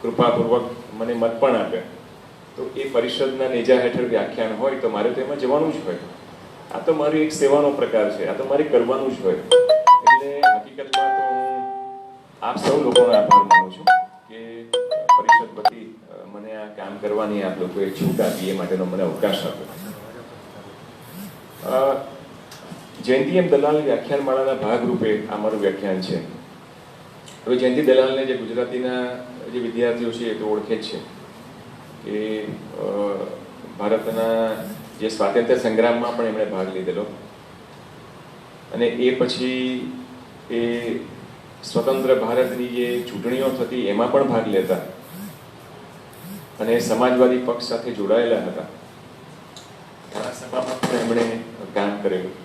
કૃપાપૂર્વક મને મત પણ આપ્યા. તો એ પરિષદના નેજા હેઠળ વ્યાખ્યાન હોય તો મારે તો એમાં જવાનું જ હોય. આ તો મારી એક સેવાનો પ્રકાર છે, આ તો મારે કરવાનું જ હોય. એટલે હકીકતમાં તો હું આપ સૌ લોકોનો આભાર માનું છું કે પરિષદ વતી મને આ કામ કરવાની આપ લોકોએ છૂટ આપી, એ માટેનો મને અવકાશ આપ્યો. જયંતિ એમ દલાલ વ્યાખ્યાનમાળાના ભાગરૂપે આ મારું વ્યાખ્યાન છે. હવે જયંતિ દલાલને જે ગુજરાતીના જે વિદ્યાર્થીઓ છે એ તો ઓળખે જ છે કે ભારતના જે સ્વાતંત્ર્ય સંગ્રામમાં પણ એમણે ભાગ લીધેલો, અને એ પછી એ સ્વતંત્ર ભારતની જે ચૂંટણીઓ થતી એમાં પણ ભાગ લેતા, અને સમાજવાદી પક્ષ સાથે જોડાયેલા હતા. ધારાસભામાં પણ એમણે કામ કરેલું,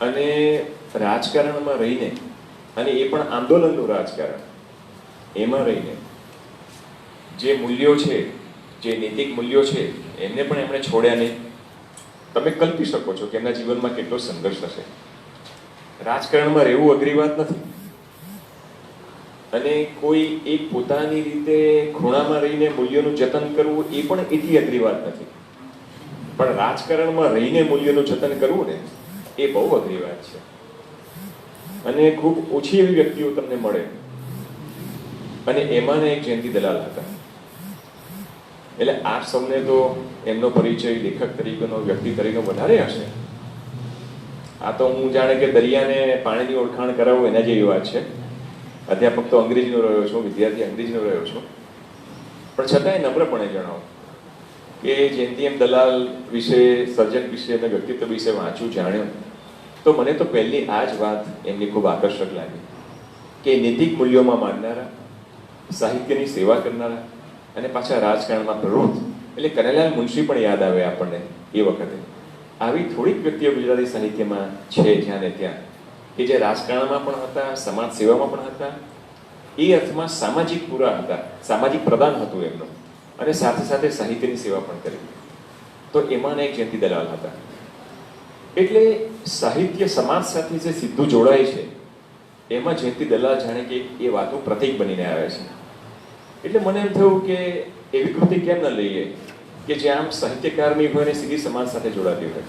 અને રાજકારણમાં રહીને, અને એ પણ આંદોલનનું રાજકારણ, એમાં રહીને જે મૂલ્યો છે, જે નૈતિક મૂલ્યો છે, એમને પણ એમણે છોડ્યા નહીં. તમે કલ્પી શકો છો કે એમના જીવનમાં કેટલો સંઘર્ષ હશે. રાજકારણમાં રહેવું અઘરી વાત નથી, અને કોઈ એક પોતાની રીતે ખૂણામાં રહીને મૂલ્યોનું જતન કરવું એ પણ એટલી અઘરી વાત નથી. પણ રાજકારણમાં રહીને મૂલ્યોનું જતન કરવું ને, એ બહુ અઘરી વાત છે. અને ખૂબ ઓછી એવી વ્યક્તિઓ તમને મળે, અને એમાંને એક જયંતિ દલાલ હતા. એટલે આપ સૌને તો એમનો પરિચય લેખક તરીકેનો, વ્યક્તિ તરીકે વધારે હશે. આ તો હું જાણે કે દરિયાને પાણીની ઓળખાણ કરાવું એના જેવી વાત છે. અધ્યાપક તો અંગ્રેજીનો રહ્યો છું, વિદ્યાર્થી અંગ્રેજીનો રહ્યો છું, પણ છતાંય નમ્રપણે જણાવો કે જયંતિ એમ દલાલ વિશે, સર્જક વિશે અને વ્યક્તિત્વ વિશે વાંચ્યું, જાણ્યું, તો મને તો પહેલી આ જ વાત એમની ખૂબ આકર્ષક લાગી કે નૈતિક મૂલ્યોમાં માનનારા, સાહિત્યની સેવા કરનારા, અને પાછા રાજકારણમાં પ્રવૃત્ત. એટલે કનૈયાલાલ મુનશી પણ યાદ આવે આપણને એ વખતે. આવી થોડીક વ્યક્તિઓ ગુજરાતી સાહિત્યમાં છે જ્યાં ને ત્યાં, કે જે રાજકારણમાં પણ હતા, સમાજ સેવામાં પણ હતા, એ અર્થમાં સામાજિક પૂરા હતા, સામાજિક પ્રદાન હતું એમનું, અને સાથે સાથે સાહિત્યની સેવા પણ કરી. તો એમાં એક જયંતિ દલાલ હતા. એટલે સાહિત્ય સમાજ સાથે જે સીધું જોડાય છે, એમાં જયંતિ દલાલ જાણે કે એ વાતનું પ્રતીક બનીને આવે છે. એટલે મને એમ થયું કે એવી કૃતિ કેમ ન લઈએ કે જે આમ સાહિત્યકારની હોય ને સીધી સમાજ સાથે જોડાતી હોય.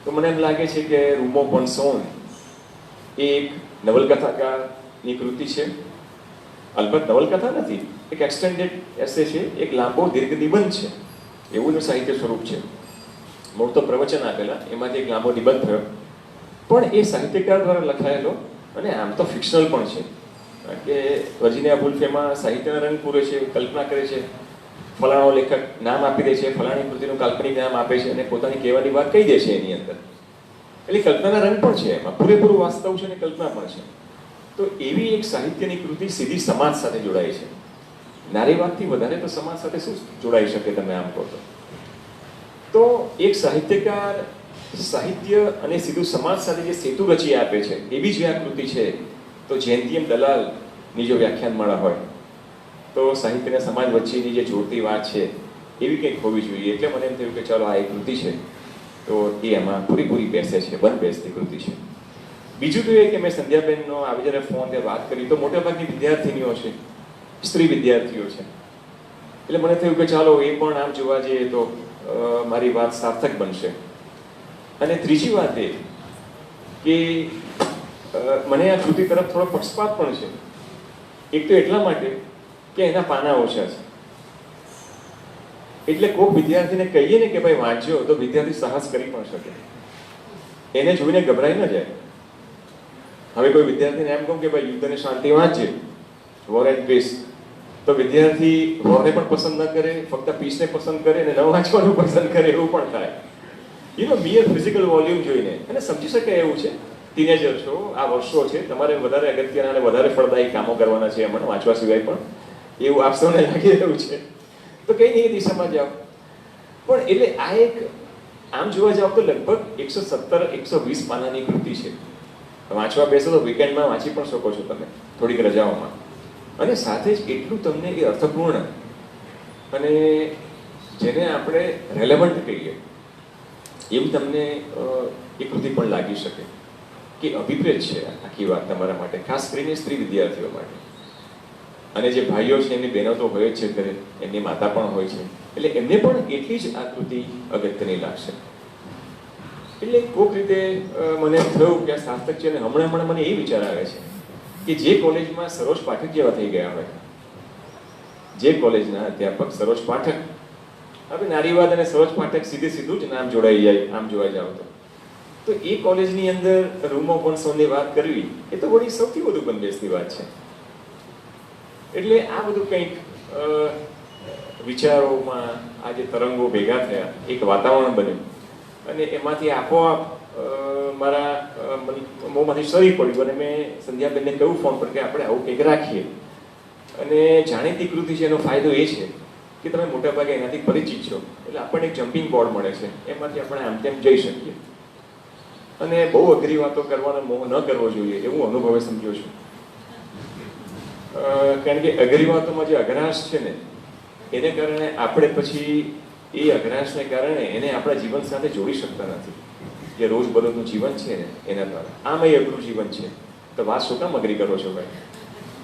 તો મને એમ લાગે છે કે રૂમો પોન્સોન એ એક નવલકથાકારની કૃતિ છે. અલબત્ત નવલકથા નથી, એક એક્સટેન્ડેડ એસે છે, એક લાંબો દીર્ઘ નિબંધ છે, એવું જ સાહિત્ય સ્વરૂપ છે. મૂળ તો પ્રવચન આપેલા, એમાંથી એક લાંબો નિબંધ થયો, પણ એ સાહિત્યકાર દ્વારા લખાયેલો, અને આમ તો ફિક્શનલ પણ છે. કે વર્જિનિયા વુલ્ફ એમાં સાહિત્યના રંગ પૂરે છે, કલ્પના કરે છે, ફલાણો લેખક નામ આપી દે છે, ફલાણી કૃતિનું કાલ્પનિક નામ આપે છે, અને પોતાની કહેવાની વાત કહી દે છે એની અંદર. એટલે કલ્પનાના રંગ પણ છે એમાં, પૂરેપૂરું વાસ્તવ છે અને કલ્પના પણ છે. તો એવી એક સાહિત્યની કૃતિ સીધી સમાજ સાથે જોડાય છે. નારીવાદથી વધારે તો સમાજ સાથે શું જોડાઈ શકે, તમે આમ કહો તો એક સાહિત્યકાર સાહિત્ય અને સીધું સમાજ સાથે જે સેતુ રચી આપે છે, એવી જ આ કૃતિ છે. તો જયંતિ એમ દલાલની જો વ્યાખ્યાનમાળા હોય તો સાહિત્ય અને સમાજ વચ્ચેની જે જોડતી વાત છે એવી કંઈક હોવી જોઈએ. એટલે મને એમ થયું કે ચાલો આ એક કૃતિ છે, તો એ એમાં પૂરી બેસે છે, બંધ બેસતી કૃતિ છે. બીજું તો એ કે મેં સંધ્યાબેનનો આવી જ્યારે ફોન તે વાત કરી, તો મોટાભાગની વિદ્યાર્થીનીઓ છે, સ્ત્રી વિદ્યાર્થીઓ છે. એટલે મને થયું કે ચાલો એ પણ આમ જોવા જઈએ તો મારી વાત સાર્થક બનશે. અને ત્રીજી વાત એ કે મને આ કૃતિ તરફ થોડો પક્ષપાત પણ છે. એક તો એટલા માટે કે એના પાના ઓછા છે. એટલે કોઈક વિદ્યાર્થીને કહીએ ને કે ભાઈ વાંચજો, તો વિદ્યાર્થી સાહસ કરી પણ શકે, એને જોઈને ગભરાઈ ન જાય. હવે કોઈ વિદ્યાર્થીને એમ કહું કે ભાઈ યુદ્ધ અને શાંતિ વાંચજે, વોર એન્ડ પીસ, તો વિદ્યાર્થી વોરને પણ પસંદ ન કરે, ફક્ત પીસને પસંદ કરે, અને ન વાંચવાનું પસંદ કરે, એવું પણ થાય. મિયર ફિઝિકલ વોલ્યુમ જોઈને અને સમજી શકાય એવું છે. ટીનેજર છો, આ વર્ષો છે, તમારે વધારે અગત્યના અને વધારે ફળદાયી કામો કરવાના છે એમાં, વાંચવા સિવાય પણ, એવું આપ સૌને લાગી રહ્યું છે. તો કઈ નહીં, એ દિશામાં જાઓ. પણ એટલે આ એક આમ જોવા જાવ તો લગભગ 117-120 પાનાની કૃતિ છે. વાંચવા બેસો તો વીકેન્ડમાં વાંચી પણ શકો છો તમે, થોડીક રજાઓમાં. અને સાથે જ એટલું તમને એ અર્થપૂર્ણ અને જેને આપણે રેલેવન્ટ કહીએ એવું તમને એ કૃતિ પણ લાગી શકે કે અભિપ્રેત છે આખી વાત તમારા માટે, ખાસ કરીને સ્ત્રી વિદ્યાર્થીઓ માટે. અને જે ભાઈઓ છે એમની બહેનો તો હોય જ છે ઘરે, એમની માતા પણ હોય છે, એટલે એમને પણ એટલી જ આ કૃતિ અગત્યની લાગશે. એટલે કોઈક રીતે મને થયું કે આ સાર્થક છે, અને હમણાં મને એ વિચાર આવે છે કે જે કોલેજમાં સરોજ પાઠક જેવા થઈ ગયા હોય, જે કોલેજના અધ્યાપક સરોજ પાઠક, હવે નારીવાદ અને સરોજ પાઠક સીધું જ નામ જોડાઈ જાય આમ જોવા જાવ તો એ કોલેજની અંદર રૂમ ઓફ વન વાત કરવી એ તો વળી સૌથી વધુ બંધબેસની વાત છે. એટલે આ બધું કંઈક વિચારોમાં આ જે તરંગો ભેગા થયા, એક વાતાવરણ બન્યું, અને એમાંથી આપોઆપ મારા મોંમાંથી સરી પડ્યું, અને મેં સંધ્યાબેનને કહ્યું ફોન પર કે આપણે આવું કંઈક રાખીએ. અને જાણીતી કૃતિ છે એનો ફાયદો એ છે કે તમે મોટાભાગે એનાથી પરિચિત છો, એટલે આપણને એક જમ્પિંગ બોર્ડ મળે છે, એમાંથી આપણે આમ તેમ જઈ શકીએ. અને બહુ અઘરી વાતો કરવાનો મોહ ન કરવો જોઈએ એવું અનુભવે સમજ્યો છું. કારણ કે અઘરી વાતોમાં જે અઘરાશ છે ને એને કારણે આપણે પછી એ અઘરાશને કારણે એને આપણા જીવન સાથે જોડી શકતા નથી. જે રોજબરોજનું જીવન છે ને એના દ્વારા આમ એ અઘરું જીવન છે, તો વાત શું કામ અઘરી કરો છો ભાઈ?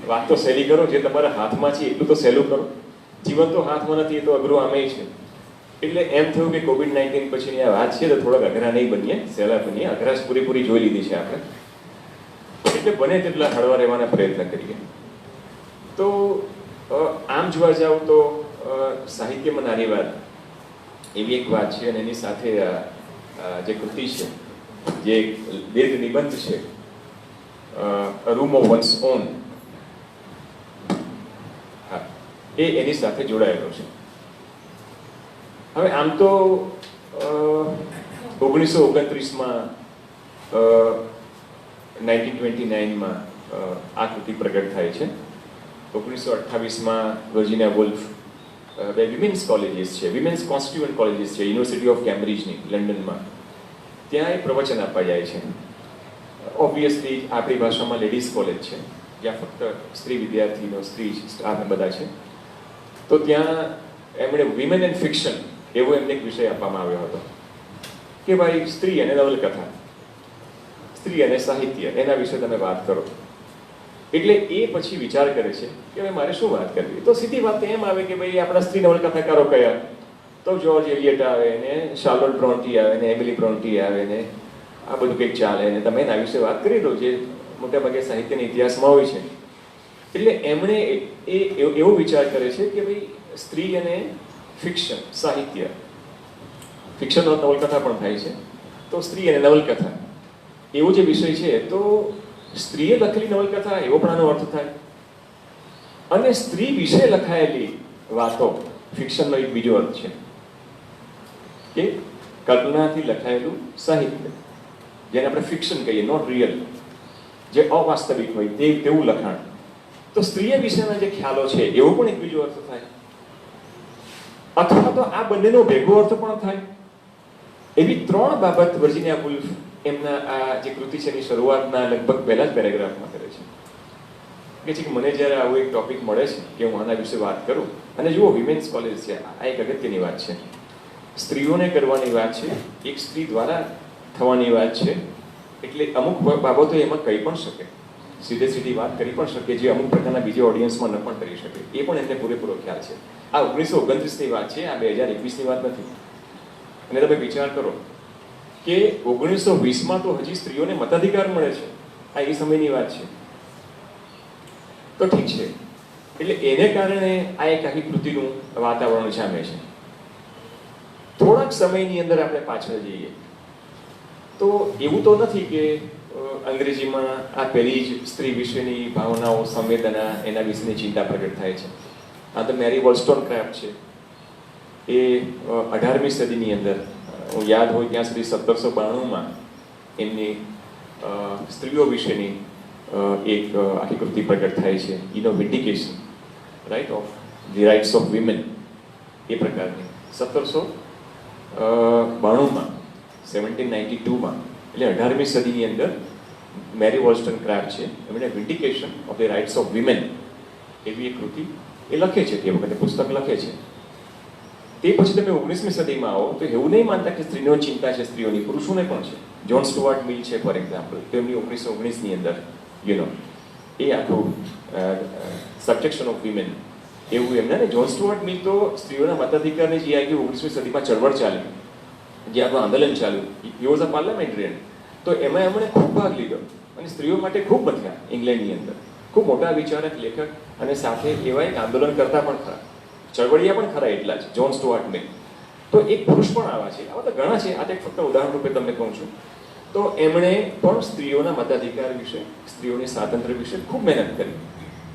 વાત તો સહેલી કરો, જે તમારા હાથમાં છે એટલું તો સહેલું કરો. જીવન તો હાથમાં નથી, એ તો અઘરું આમે છે. એટલે એમ થયું કે COVID-19 પછીની આ વાત છે તો થોડાક અઘરા નહીં બનીએ, સહેલા બનીએ. અઘરાશ પૂરેપૂરી જોઈ લીધી છે આપણે, એટલે બને તેટલા હળવા રહેવાના પ્રયત્ન કરીએ. તો આમ જોવા જાવ તો સાહિત્યમાં નારીવાદ એવી એક વાત છે, અને એની સાથે જે કૃતિ છે, જે દીર્ઘ નિબંધ છે રૂમ ઓફ વન્સ ઓન, હા, એ એની સાથે જોડાયેલો છે. હવે આમ તો 1929માં 1929માં આ કૃતિ પ્રગટ થાય છે. 1928માં વર્જિનિયા વુલ્ફ બે વિમેન્સ કોલેજીસ છે, વિમેન્સ કોન્સ્ટિટ્યુઅન્ટ કોલેજીસ છે, યુનિવર્સિટી ઓફ કેમ્બ્રિજની લંડનમાં, ત્યાં એ પ્રવચન આપવા જાય છે. ઓબ્વિયસલી આપણી ભાષામાં લેડીઝ કોલેજ છે, જ્યાં ફક્ત સ્ત્રી વિદ્યાર્થીનો, સ્ત્રી સ્ટાફ બધા છે. તો ત્યાં એમણે વિમેન એન્ડ ફિક્શન એવો એમને એક વિષય આપવામાં આવ્યો હતો કે ભાઈ સ્ત્રી અને નવલકથા, સ્ત્રી અને સાહિત્ય, એના વિશે તમે વાત કરો. એટલે એ પછી વિચાર કરે છે કે ભાઈ મારે શું વાત કરવી. તો સીધી વાત એમ આવે કે ભાઈ આપણા સ્ત્રી નવલકથાકારો કયા? તો જ્યોર્જ એલિયટ આવે ને, શાર્લોટ બ્રોન્ટી આવે ને, એમિલી બ્રોન્ટી આવે ને, આ બધું કંઈક ચાલે ને તમે એના વિશે વાત કરી દો, જે મોટાભાગે સાહિત્યના ઇતિહાસમાં હોય છે. એટલે એમણે એવો વિચાર કરે છે કે ભાઈ સ્ત્રી અને ફિક્શન, સાહિત્ય, ફિક્શન નવલકથા પણ થાય છે, તો સ્ત્રી અને નવલકથા એવો જે વિષય છે, તો સ્ત્રીએ લખેલી નવલકથા એવો પણ આનો અર્થ થાય, અને સ્ત્રી વિશે લખાયેલી વાતો ફિક્શનનો એક બીજો અર્થ છે કે કલ્પનાથી લખાયેલું સાહિત્ય, જેને આપણે ફિક્શન કહીએ, નોટ રિયલ, જે અવાસ્તવિક હોય તેવું લખાણ. તો સ્ત્રીએ વિશેના જે ખ્યાલો છે એવો પણ એક બીજો અર્થ થાય, અથવા તો આ બંનેનો ભેગો અર્થ પણ થાય. એવી ત્રણ બાબત વર્જિનિયા વુલ્ફ એમના આ જે કૃતિ છે એની શરૂઆતના લગભગ પહેલા જ પેરેગ્રાફમાં કરે છે કે મને જ્યારે આવો એક ટોપિક મળે છે કે હું આના વિશે વાત કરું, અને જુઓ વિમેન્સ કોલેજ છે, આ એક અગત્યની વાત છે. સ્ત્રીઓને કરવાની વાત છે, એક સ્ત્રી દ્વારા થવાની વાત છે, એટલે અમુક બાબતો એમાં કહી પણ શકે, સીધી વાત કરી પણ શકે, જે અમુક પ્રકારના બીજા ઓડિયન્સમાં ન પણ કરી શકે, એ પણ એમને પૂરેપૂરો ખ્યાલ છે. આ 1929ની વાત છે, આ 2021ની વાત નથી. અને તમે વિચાર કરો કે 1920માં તો હજી સ્ત્રીઓને મતાધિકાર મળે છે, આ એ સમયની વાત છે. તો ઠીક છે, એટલે એને કારણે આ એક આખી કૃતિનું વાતાવરણ જામે છે. થોડાક સમયની અંદર આપણે પાછળ જઈએ તો એવું તો નથી કે અંગ્રેજીમાં આ પહેલી જ સ્ત્રી વિશેની ભાવનાઓ, સંવેદના, એના વિશેની ચિંતા પ્રગટ થાય છે. આ તો મેરી વોલસ્ટોનક્રાફ્ટ છે, એ 18મી સદીની અંદર, હું યાદ હોય ત્યાં સુધી 1792માં એમની સ્ત્રીઓ વિશેની એક આખી કૃતિ પ્રગટ થાય છે, vindication right of the rights of women, એ પ્રકારની 1792માં 1792માં, એટલે 18મી સદીની અંદર મેરી વોલસ્ટોનક્રાફ્ટ છે, એમણે vindication of the rights of women એવી એક કૃતિ એ લખે છે, તે વખતે પુસ્તક લખે છે. તે પછી તમે 19મી સદીમાં આવો તો એવું નહીં માનતા કે સ્ત્રીનો ચિંતા છે, સ્ત્રીઓની, પુરુષોને પણ છે. જ્હોન સ્ટુઅર્ટ મિલ છે ફોર એક્ઝામ્પલ, તો એમની 1919ની અંદર એ આખું સબજેક્શન ઓફ વિમેન, એવું એમના ને જ્હોન સ્ટુઅર્ટ મિલ તો સ્ત્રીઓના મતાધિકારની જે આખી 19મી સદીમાં ચળવળ ચાલી, જે આપણું આંદોલન ચાલ્યું, હી વોઝ અ પાર્લામેન્ટરિયન, તો એમાં એમણે ખૂબ ભાગ લીધો અને સ્ત્રીઓ માટે ખૂબ બન્યા ઇંગ્લેન્ડની અંદર, ખૂબ મોટા વિચારક, લેખક અને સાથે એવા એક આંદોલન કરતા પણ ખરા, ચળવળિયા પણ ખરા એટલા જ, જ્હોન સ્ટુઅર્ટ મિલ. તો એક પુરુષ પણ આવા છે, આવા તો ઘણા છે, આ તો એક ફક્ત ઉદાહરણ રૂપે તમને કહું છું. તો એમણે પણ સ્ત્રીઓના મતાધિકાર વિશે, સ્ત્રીઓની સ્વાતંત્ર્ય વિશે ખૂબ મહેનત કરી.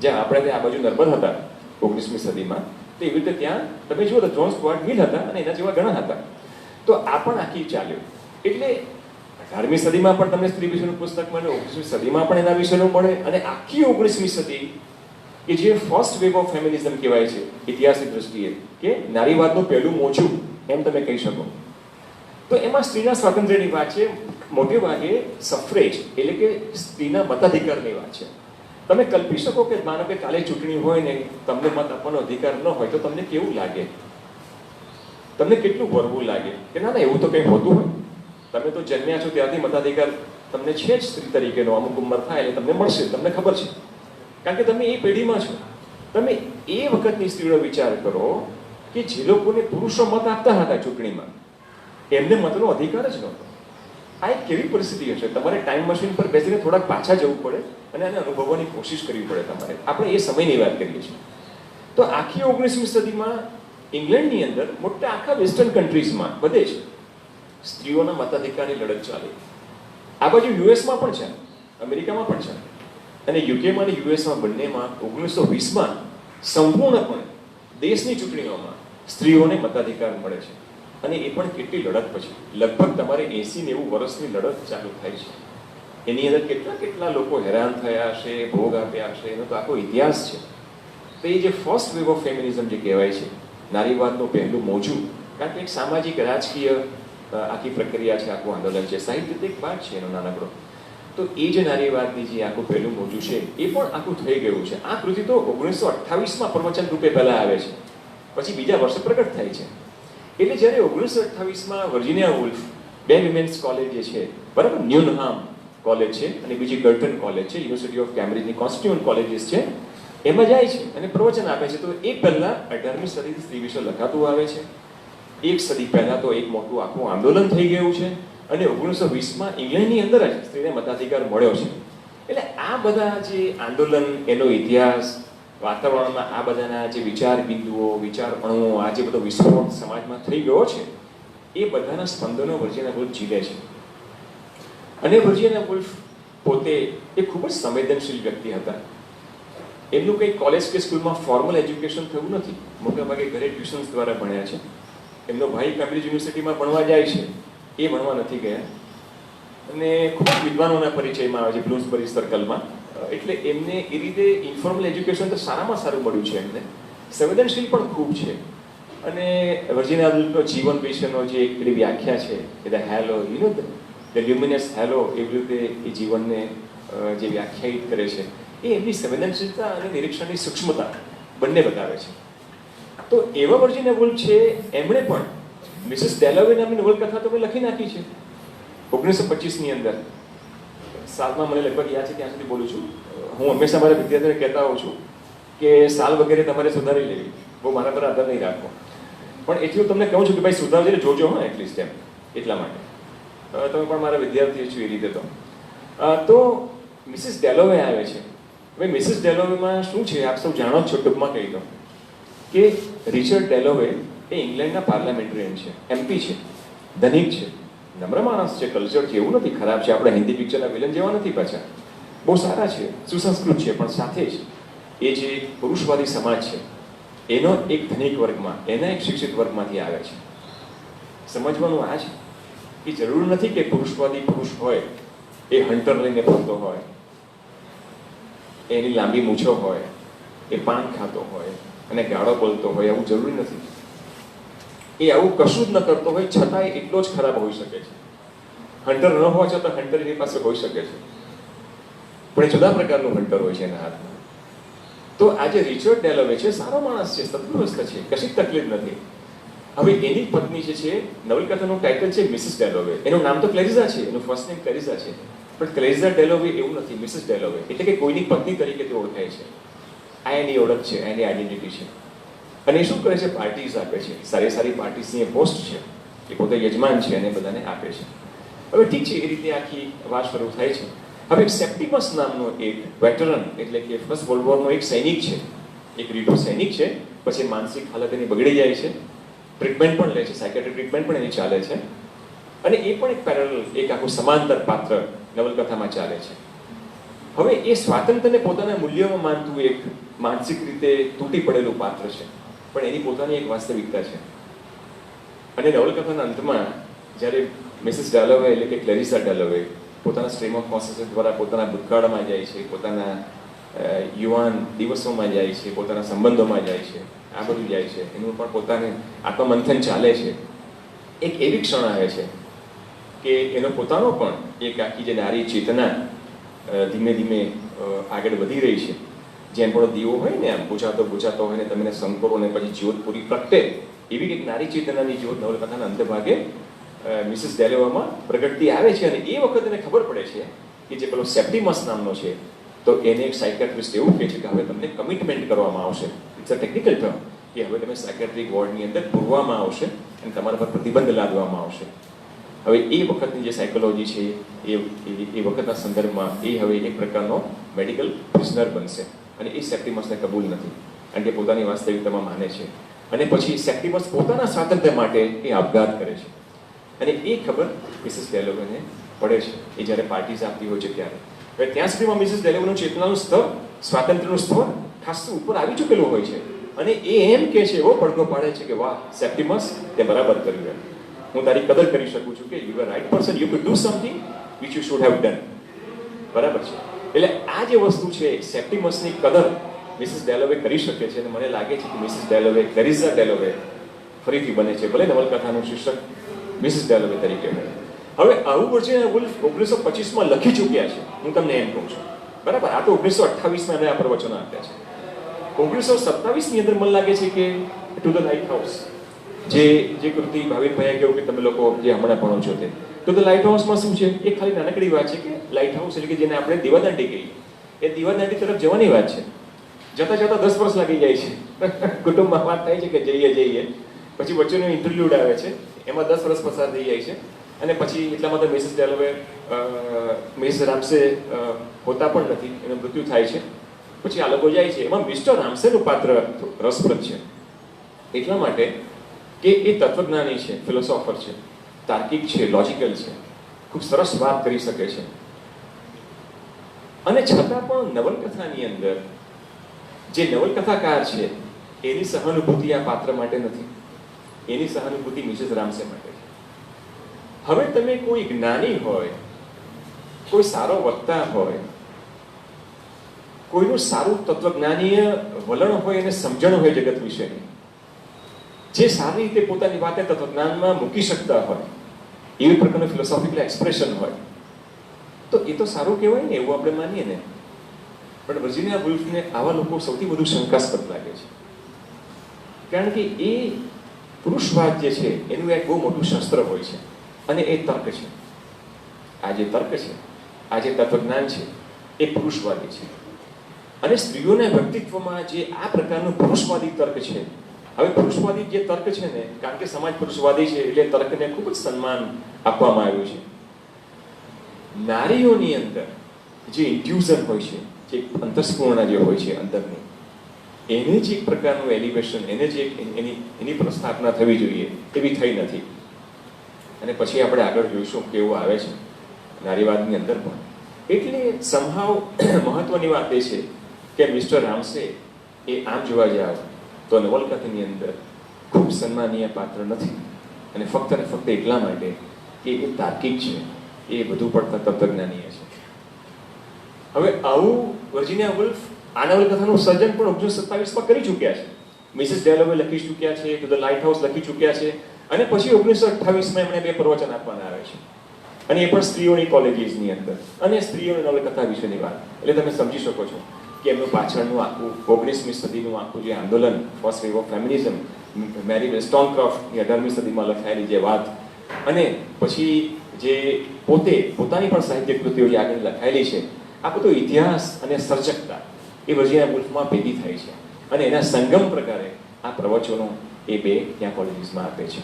જ્યાં આપણે ત્યાં આ બાજુ નર્મદ હતા 19મી સદીમાં, તો એવી રીતે ત્યાં તમે જુઓ તો જ્હોન સ્ટુઅર્ટ મિલ હતા અને એના જેવા ઘણા હતા. તો આ પણ આખી ચાલ્યું. એટલે 18મી સદીમાં પણ તમને સ્ત્રી વિશેનું પુસ્તક મળે, 19મી સદીમાં પણ એના વિશેનું મળે, અને આખી 19મી સદી કે જે ફર્સ્ટ વેવ ઓફ ફેમિનિઝમ કહેવાય છે ઇતિહાસની દ્રષ્ટિએ, કે નારીવાદનું પહેલું મોજું એમ તમે કહી શકો. તો એમાં સ્ત્રીના સ્વાતંત્ર્યની વાત છે, મોટે ભાગે સફરેજ એટલે કે સ્ત્રીના મતાધિકારની વાત છે. તમે કલ્પી શકો કે માનો કે કાલે ચૂંટણી હોય ને તમને મત આપવાનો અધિકાર ન હોય તો તમને કેવું લાગે, તમને કેટલું વરવું લાગે કે ના ના એવું તો કંઈ હોતું હોય. તમે તો જન્મ્યા છો ત્યારથી મતાધિકાર તમને છે જ સ્ત્રી તરીકેનો, અમુક ઉંમર થાય એટલે તમને મળશે, તમને ખબર છે, કારણ કે તમે એ પેઢીમાં છો. તમે એ વખતની સ્ત્રીનો વિચાર કરો કે જે લોકોને પુરુષો મત આપતા હતા ચૂંટણીમાં, એમને મતનો અધિકાર જ નહોતો. આ એક કેવી પરિસ્થિતિ હશે? તમારે ટાઈમ મશીન પર બેસીને થોડાક પાછા જવું પડે અને આને અનુભવવાની કોશિશ કરવી પડે તમારે. આપણે એ સમયની વાત કરીએ છીએ. તો આખી 19મી સદીમાં ઇંગ્લેન્ડની અંદર, મોટા આખા વેસ્ટર્ન કન્ટ્રીઝમાં બધે જ સ્ત્રીઓના મતાધિકારની લડત ચાલી. આ બાજુ યુએસમાં પણ છે, અમેરિકામાં પણ છે, અને યુકેમાં અને યુએસમાં બંનેમાં 1920માં સંપૂર્ણપણે દેશની ચૂંટણીઓમાં સ્ત્રીઓને મતાધિકાર મળે છે. અને એ પણ કેટલી લડત પછી, લગભગ તમારે 80-90 વર્ષની લડત ચાલુ થાય છે. એની અંદર કેટલા કેટલા લોકો હેરાન થયા હશે, ભોગ આપ્યા હશે, એનો તો આખો ઇતિહાસ છે. તો એ જે ફર્સ્ટ વેવ ઓફ ફેમિનિઝમ જે કહેવાય છે, નારીવાદનું પહેલું મોજું, કારણ કે એક સામાજિક રાજકીય આખી પ્રક્રિયા છે, આખું આંદોલન છે, સાહિત્ય એક ભાગ છે એનો નાનકડો. તો એ જે નારીવાદની જે આખું પહેલું મોજું છે એ પણ આખું થઈ ગયું છે. આ કૃતિ તો 1928માં પ્રવચન રૂપે પહેલા આવે છે, પછી બીજા વર્ષે પ્રગટ થાય છે. એટલે જ્યારે 1928માં વર્જિનિયા વુલ્ફ, બે વિમેન્સ કોલેજ જે છે, બરાબર, ન્યુનહામ કોલેજ છે અને બીજી ગર્ટન કોલેજ છે, યુનિવર્સિટી ઓફ કેમ્બ્રિજની કોન્સ્ટિટ્યુઅન્ટ કોલેજીસ છે, એમાં જાય છે અને પ્રવચન આપે છે. તો એ પહેલા 18મી સદીથી સ્ત્રી વિશે લખાતું આવે છે. એક સદી પહેલા તો એક મોટું આખું આંદોલન થઈ ગયું છે અને 1920માં ઇંગ્લેન્ડની અંદર જ સ્ત્રીને મતાધિકાર મળ્યો છે. એટલે આ બધા જે આંદોલન, એનો ઇતિહાસ, વાતાવરણમાં આ બધાના જે વિચાર બિંદુઓ, વિચાર અણુઓ, આ જે બધો વિસ્ફોટ સમાજમાં થઈ ગયો છે, એ બધાના સ્પંદનો વર્જિનિયા વુલ્ફ ઝીલે છે. અને વર્જિનિયા વુલ્ફ પોતે એ ખૂબ જ સંવેદનશીલ વ્યક્તિ હતા. એમનું કંઈ કોલેજ કે સ્કૂલમાં ફોર્મલ એજ્યુકેશન થયું નથી, મોટાભાગે ઘરે ટ્યુશન્સ દ્વારા ભણ્યા છે. એમનો ભાઈ કેમ્બ્રિજ યુનિવર્સિટીમાં ભણવા જાય છે, એ ભણવા નથી ગયા, અને ખૂબ જ વિદ્વાનોના પરિચયમાં આવે છે બ્લૂમ્સબરી સર્કલમાં. એટલે એમને એ રીતે ઇન્ફોર્મલ એજ્યુકેશન તો સારામાં સારું મળ્યું છે એમને. સંવેદનશીલ પણ ખૂબ છે. અને વર્જિનિયા વુલ્ફનો જીવન વિશેનો જે એક પેલી વ્યાખ્યા છે કે the hello, you know the luminous hello, એવી રીતે એ જીવનને જે વ્યાખ્યાયિત કરે છે, એ એમની સંવેદનશીલતા અને નિરીક્ષણની સૂક્ષ્મતા બંને બતાવે છે. તો એવા વર્જિનિયા વુલ્ફ છે, એમણે પણ મિસિસ ડેલોવે નામની નવલકથા તો મેં લખી નાખી છે 1925ની અંદર. સાલમાં મને લગભગ યાદ છે, ત્યાં સુધી બોલું છું. હું હંમેશા મારા વિદ્યાર્થીઓને કહેતા હોઉં છું કે સાલ વગેરે તમારે સુધારી લેવી, બહુ મારા પર આધાર નહીં રાખવો. પણ એટલું તમને કહું છું કે ભાઈ સુધારજે, જોજો હા એટલીસ્ટ એમ, એટલા માટે. તમે પણ મારા વિદ્યાર્થીઓ છો એ રીતે. તો મિસિસ ડેલોવે આવે છે. હવે મિસિસ ડેલોવેમાં શું છે આપ સૌ જાણો છો, ટૂંકમાં કહી દો કે રિચર્ડ ડેલોવે એ ઇંગ્લેન્ડના પાર્લામેન્ટરિયન છે, એમપી છે, ધનિક છે, નમ્ર માણસ છે, કલ્ચર છે, એવું નથી ખરાબ છે, આપણે હિન્દી પિક્ચરના વિલન જેવા નથી પાછા, બહુ સારા છે, સુસંસ્કૃત છે. પણ સાથે જ એ જે પુરુષવાદી સમાજ છે એનો એક ધનિક વર્ગમાં, એના એક શિક્ષિત વર્ગમાંથી આવે છે. સમજવાનું આ છે કે જરૂર નથી કે પુરુષવાદી પુરુષ હોય એ હન્ટર લઈને ફરતો હોય, એની લાંબી મૂછો હોય, એ પાન ખાતો હોય અને ગાળો બોલતો હોય, આવું જરૂરી નથી. એ આવું કશું જ ન કરતો હોય છતાંય એટલો જ ખરાબ હોઈ શકે છે. હન્ટર ન હોવા છતાં હન્ટર એની પાસે હોઈ શકે છે, પણ એ જુદા પ્રકારનું હન્ટર હોય છે એના હાથમાં. તો આજે રિચર્ડ ડેલોવે છે, સારો માણસ છે, તંદુરસ્ત છે, કશી તકલીફ નથી. હવે એની પત્ની જે છે, નવલકથાનું ટાઇટલ છે મિસિસ ડેલોવે, એનું નામ તો ક્લેરિઝા છે, એનું ફર્સ્ટ નેમ ક્લેરિઝા છે, પણ ક્લેરિઝા ડેલોવે એવું નથી, મિસિસ ડેલોવે, એટલે કે કોઈની પત્ની તરીકે તે ઓળખાય છે. આ એની ઓળખ છે, એની આઈડેન્ટિટી છે. અને એ શું કરે છે? પાર્ટીઝ આપે છે. સારી સારી પાર્ટીઝની એ હોસ્ટ છે, એ પોતે યજમાન છે અને બધાને આપે છે. હવે ઠીક છે, એ રીતે આખી વાત શરૂ થાય છે. હવે સેપ્ટિમસ નામનો એક વેટરન, એટલે કે ફર્સ્ટ વર્લ્ડ વોરનો એક સૈનિક છે, એક રીઢો સૈનિક છે. પછી માનસિક હાલત એની બગડી જાય છે, ટ્રીટમેન્ટ પણ લે છે, સાયકેટ્રિક ટ્રીટમેન્ટ પણ એની ચાલે છે. અને એ પણ એક પેરેલલ, એક આખું સમાંતર પાત્ર નવલકથામાં ચાલે છે. હવે એ સ્વાતંત્ર્યને પોતાના મૂલ્યોમાં માનતું એક માનસિક રીતે તૂટી પડેલું પાત્ર છે, પણ એની પોતાની એક વાસ્તવિકતા છે. અને નવલકથાના અંતમાં જ્યારે મિસિસ ડેલોવે, એટલે કે ક્લેરિસા ડેલોવે, પોતાના સ્ટ્રીમ ઓફ કોન્શિયસનેસ દ્વારા પોતાના ભૂતકાળમાં જાય છે, પોતાના યુવાન દિવસોમાં જાય છે, પોતાના સંબંધોમાં જાય છે, આ બધું જાય છે, એનું પણ પોતાને આત્મમંથન ચાલે છે. એક એવી ક્ષણ આવે છે કે એનો પોતાનો પણ એક આખી જે નારી ચેતના ધીમે ધીમે આગળ વધી રહી છે. જેમ પણ દીવો હોય ને, આમ બુઝાતો હોય ને તમને સંકોરો ને પછી જ્યોત પૂરી પ્રગટે, એવી એક નારી ચેતનાની જ્યોત નવલકથાના અંતભાગે મિસિસ ડેલોવામાં પ્રગટતી આવે છે. અને એ વખત એને ખબર પડે છે કે જે પેલો સેપ્ટિમસ નામનો છે, તો એને એક સાયકેટ્રિસ્ટ એવું કહે છે કે હવે તમને કમિટમેન્ટ કરવામાં આવશે. ઇટ્સ અ ટેકનિકલ ટર્મ, કે હવે તમે સાયકેટ્રિક વોર્ડની અંદર પૂરવામાં આવશે અને તમારા પર પ્રતિબંધ લાદવામાં આવશે. હવે એ વખતની જે સાયકોલોજી છે, એ વખતના સંદર્ભમાં એ હવે એક પ્રકારનો મેડિકલ પ્રિઝનર બનશે. અને એ સેપ્ટિમસને કબૂલ નથી, કારણ કે પોતાની વાસ્તવિકતામાં માને છે. અને પછી સેપ્ટિમસ પોતાના સ્વાતંત્ર્ય માટે એ આપઘાત કરે છે. અને એ ખબર મિસિસ ડેલોવેને પડે છે, એ જ્યારે પાર્ટીઝ આપતી હોય છે ત્યારે. હવે ત્યાં સુધીમાં મિસિસ ડેલોવેનું ચેતનાનું સ્તર, સ્વાતંત્ર્યનું સ્તર ખાસું ઉપર આવી ચૂકેલું હોય છે. અને એ એમ કહે છે, એવો પડઘો પાડે છે કે વાહ સેપ્ટિમસ, તે બરાબર કર્યું. હું તારી કદર કરી શકું છું કે you are right person, you could do something which you should have done. બરાબર છે. એટલે આ જે વસ્તુ છે, સેપ્ટિમસની કદર મિસિસ ડેલોવે કરી શકે છે. અને મને લાગે છે કે મિસિસ ડેલોવે, ક્લેરિસા ડેલોવે ફરીથી બને છે, ભલે નવલકથાનું શીર્ષક મિસિસ ડેલોવે તરીકે હોય. હવે આવું વર્જિનિયા વુલ્ફ 1925માં લખી ચૂક્યા છે, હું તમને એમ કહું છું. બરાબર, આ તો 1928માં એમણે આ પ્રવચનો આપ્યા છે. 1927ની અંદર મને લાગે છે કે ટુ ધ લાઇટ હાઉસ, જે કૃતિ ભાવિનભાઈએ કહ્યું કે તમે લોકો જે હમણાં ભણો છો તે, તો ધ લાઇટ હાઉસમાં શું છે? એ ખાલી નાનકડી વાત છે કે લાઇટ હાઉસ એટલે કે જેને આપણે દીવાદાંડી કહીએ, એ દીવાદાંડી તરફ જવાની વાત છે. જતા જતા 10 વર્ષ લાગી જાય છે. કુટુંબમાં વાત થાય છે કે જઈએ, પછી વચ્ચેનો ઇન્ટરલ્યુડ આવે છે, એમાં 10 વર્ષ પસાર થઈ જાય છે. અને પછી એટલામાં તો મિસિસ ડેલોવે, મિસિસ રામસે હોતા પણ નથી, એનું મૃત્યુ થાય છે. પછી આ લોકો જાય છે. એમાં મિસ્ટર રામસેનું પાત્ર રસપ્રદ છે એટલા માટે કે એ તત્વજ્ઞાની છે, ફિલોસોફર છે, તાર્કિક છે, લોજિકલ છે, ખૂબ સરસ વાત કરી શકે છે. અને છતાં પણ નવલકથાની અંદર જે નવલકથાકાર છે, એની સહાનુભૂતિ આ પાત્ર માટે નથી. એની સહાનુભૂતિ મિસિસ રામસે માટે છે. હવે તમે કોઈ જ્ઞાની હોય, કોઈ સારો વક્તા હોય, કોઈનું સારું તત્વજ્ઞાનીય વલણ હોય અને સમજણ હોય જગત વિશેની, જે સારી રીતે પોતાની વાતને તત્વજ્ઞાનમાં મૂકી શકતા હોય, એવી પ્રકારનું ફિલોસોફિકલ એક્સપ્રેશન હોય, તો એ તો સારું કહેવાય ને, એવું આપણે માનીએ ને. પણ વર્જિનિયા વુલ્ફને આવા લોકો સૌથી વધુ શંકાસ્પદ લાગે છે, કારણ કે એ પુરુષવાદ જે છે એનું એક બહુ મોટું શસ્ત્ર હોય છે, અને એ તર્ક છે. આ જે તર્ક છે, આ જે તત્વજ્ઞાન છે, એ પુરુષવાદી છે. અને સ્ત્રીઓના વ્યક્તિત્વમાં જે આ પ્રકારનું પુરુષવાદી તર્ક છે, હવે પુરુષવાદી જે તર્ક છે ને, કારણ કે સમાજ પુરુષવાદી છે એટલે તર્કને ખૂબ જ સન્માન આપવામાં આવ્યું છે. નારીઓની અંદર જે ઇન્ટ્યુઝન હોય છે, જે અંતસ્ફૂર્ણા જે હોય છે અંદરની, એને જે એક પ્રકારનું એલિવેશન, એને જે એની પ્રસ્થાપના થવી જોઈએ, એવી થઈ નથી. અને પછી આપણે આગળ જોઈશું કેવું આવે છે નારીવાદની અંદર પણ. એટલે સમહાવ મહત્વની વાત એ છે કે મિસ્ટર રામસે એ આમ જોવા જાવ તો નવલકથાની અંદર ખૂબ સન્માનીય પાત્ર નથી. અને ફક્ત એટલા માટે કે એ તાર્કિક છે, એ વધુ પડતા તત્વજ્ઞાનીય છે. હવે આવું વર્જિનિયા વુલ્ફ આ નવલકથાનું સર્જન પણ 1927માં કરી ચૂક્યા છે. મિસિસ ડેલોવે લખી ચૂક્યા છે, ટુ ધ લાઇટ હાઉસ લખી ચૂક્યા છે, અને પછી 1928માં એમણે 2 પ્રવચન આપવાના આવે છે, અને એ પણ સ્ત્રીઓની કોલેજીસની અંદર, અને સ્ત્રીઓની નવલકથા વિશેની વાત. એટલે તમે સમજી શકો છો કે એમનું પાછળનું આખું 19મી સદીનું આખું જે આંદોલન, ફર્સ્ટ વેવ ઓફ ફેમિનિઝમ, મેરી વેસ્ટોનક્રોફ્ટની 18મી સદીમાં લખાયેલી જે વાત, અને પછી જે પોતાની પણ સાહિત્ય કૃતિઓ જે આગળ લખાયેલી છે, આ બધો ઇતિહાસ અને સર્જકતા, એ વર્જિનિયા વુલ્ફમાં ભેગી થાય છે અને એના સંગમ પ્રકારે આ પ્રવચનો એ બે ત્યાં કોલેજીસમાં આપે છે.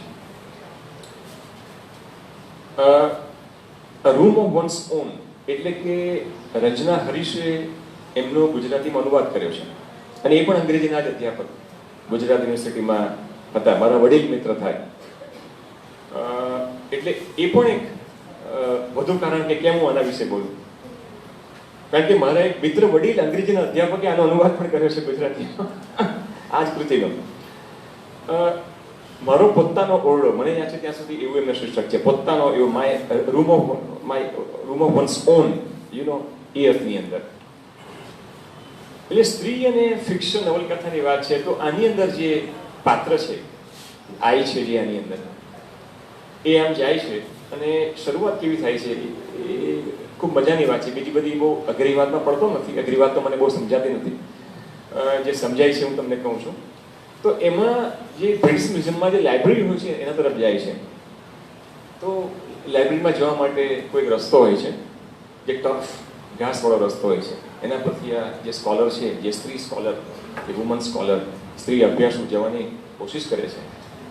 રૂમ ઓફ વન્સ ઓન એટલે કે રચના હરીશે એમનો ગુજરાતીમાં અનુવાદ કર્યો છે અને એ પણ અંગ્રેજીના જ અધ્યાપક ગુજરાત યુનિવર્સિટીમાં હતા, મારા વડીલ મિત્ર થાય. એટલે એ પણ એક વધુ કારણ કે કેમ હું આના વિશે બોલું, કારણ કે મારા એક મિત્ર વડીલ અંગ્રેજીના અધ્યાપકે આનો અનુવાદ પણ કર્યો છે ગુજરાતીમાં આ જ કૃતિનો. મારો પોતાનો ઓરડો, મને યાદ છે ત્યાં સુધી એવું એમનું શીર્ષક છે, પોતાનો એવો my room of one's own you know એ અર્થની અંદર. એટલે સ્ત્રી અને ફિક્શન નવલકથાની વાત છે તો આની અંદર જે પાત્ર છે આઈ છે જે આની અંદર એ આમ જાય છે અને શરૂઆત કેવી થાય છે એ ખૂબ મજાની વાત છે. બીજી બધી બહુ અઘરી વાતમાં પડતો નથી, અઘરી વાત તો મને બહુ સમજાતી નથી, જે સમજાય છે હું તમને કહું છું. તો એમાં જે બ્રિટિશ મ્યુઝિયમમાં જે લાઇબ્રેરી હોય છે એના તરફ જાય છે. તો લાઇબ્રેરીમાં જવા માટે કોઈક રસ્તો હોય છે, જે ટફ ઘાસવાળો રસ્તો હોય છે. એના પરથી આ જે સ્કોલર છે, જે સ્ત્રી સ્કોલર, જે વુમન સ્કોલર, સ્ત્રી અભ્યાસુ જવાની કોશિશ કરે છે,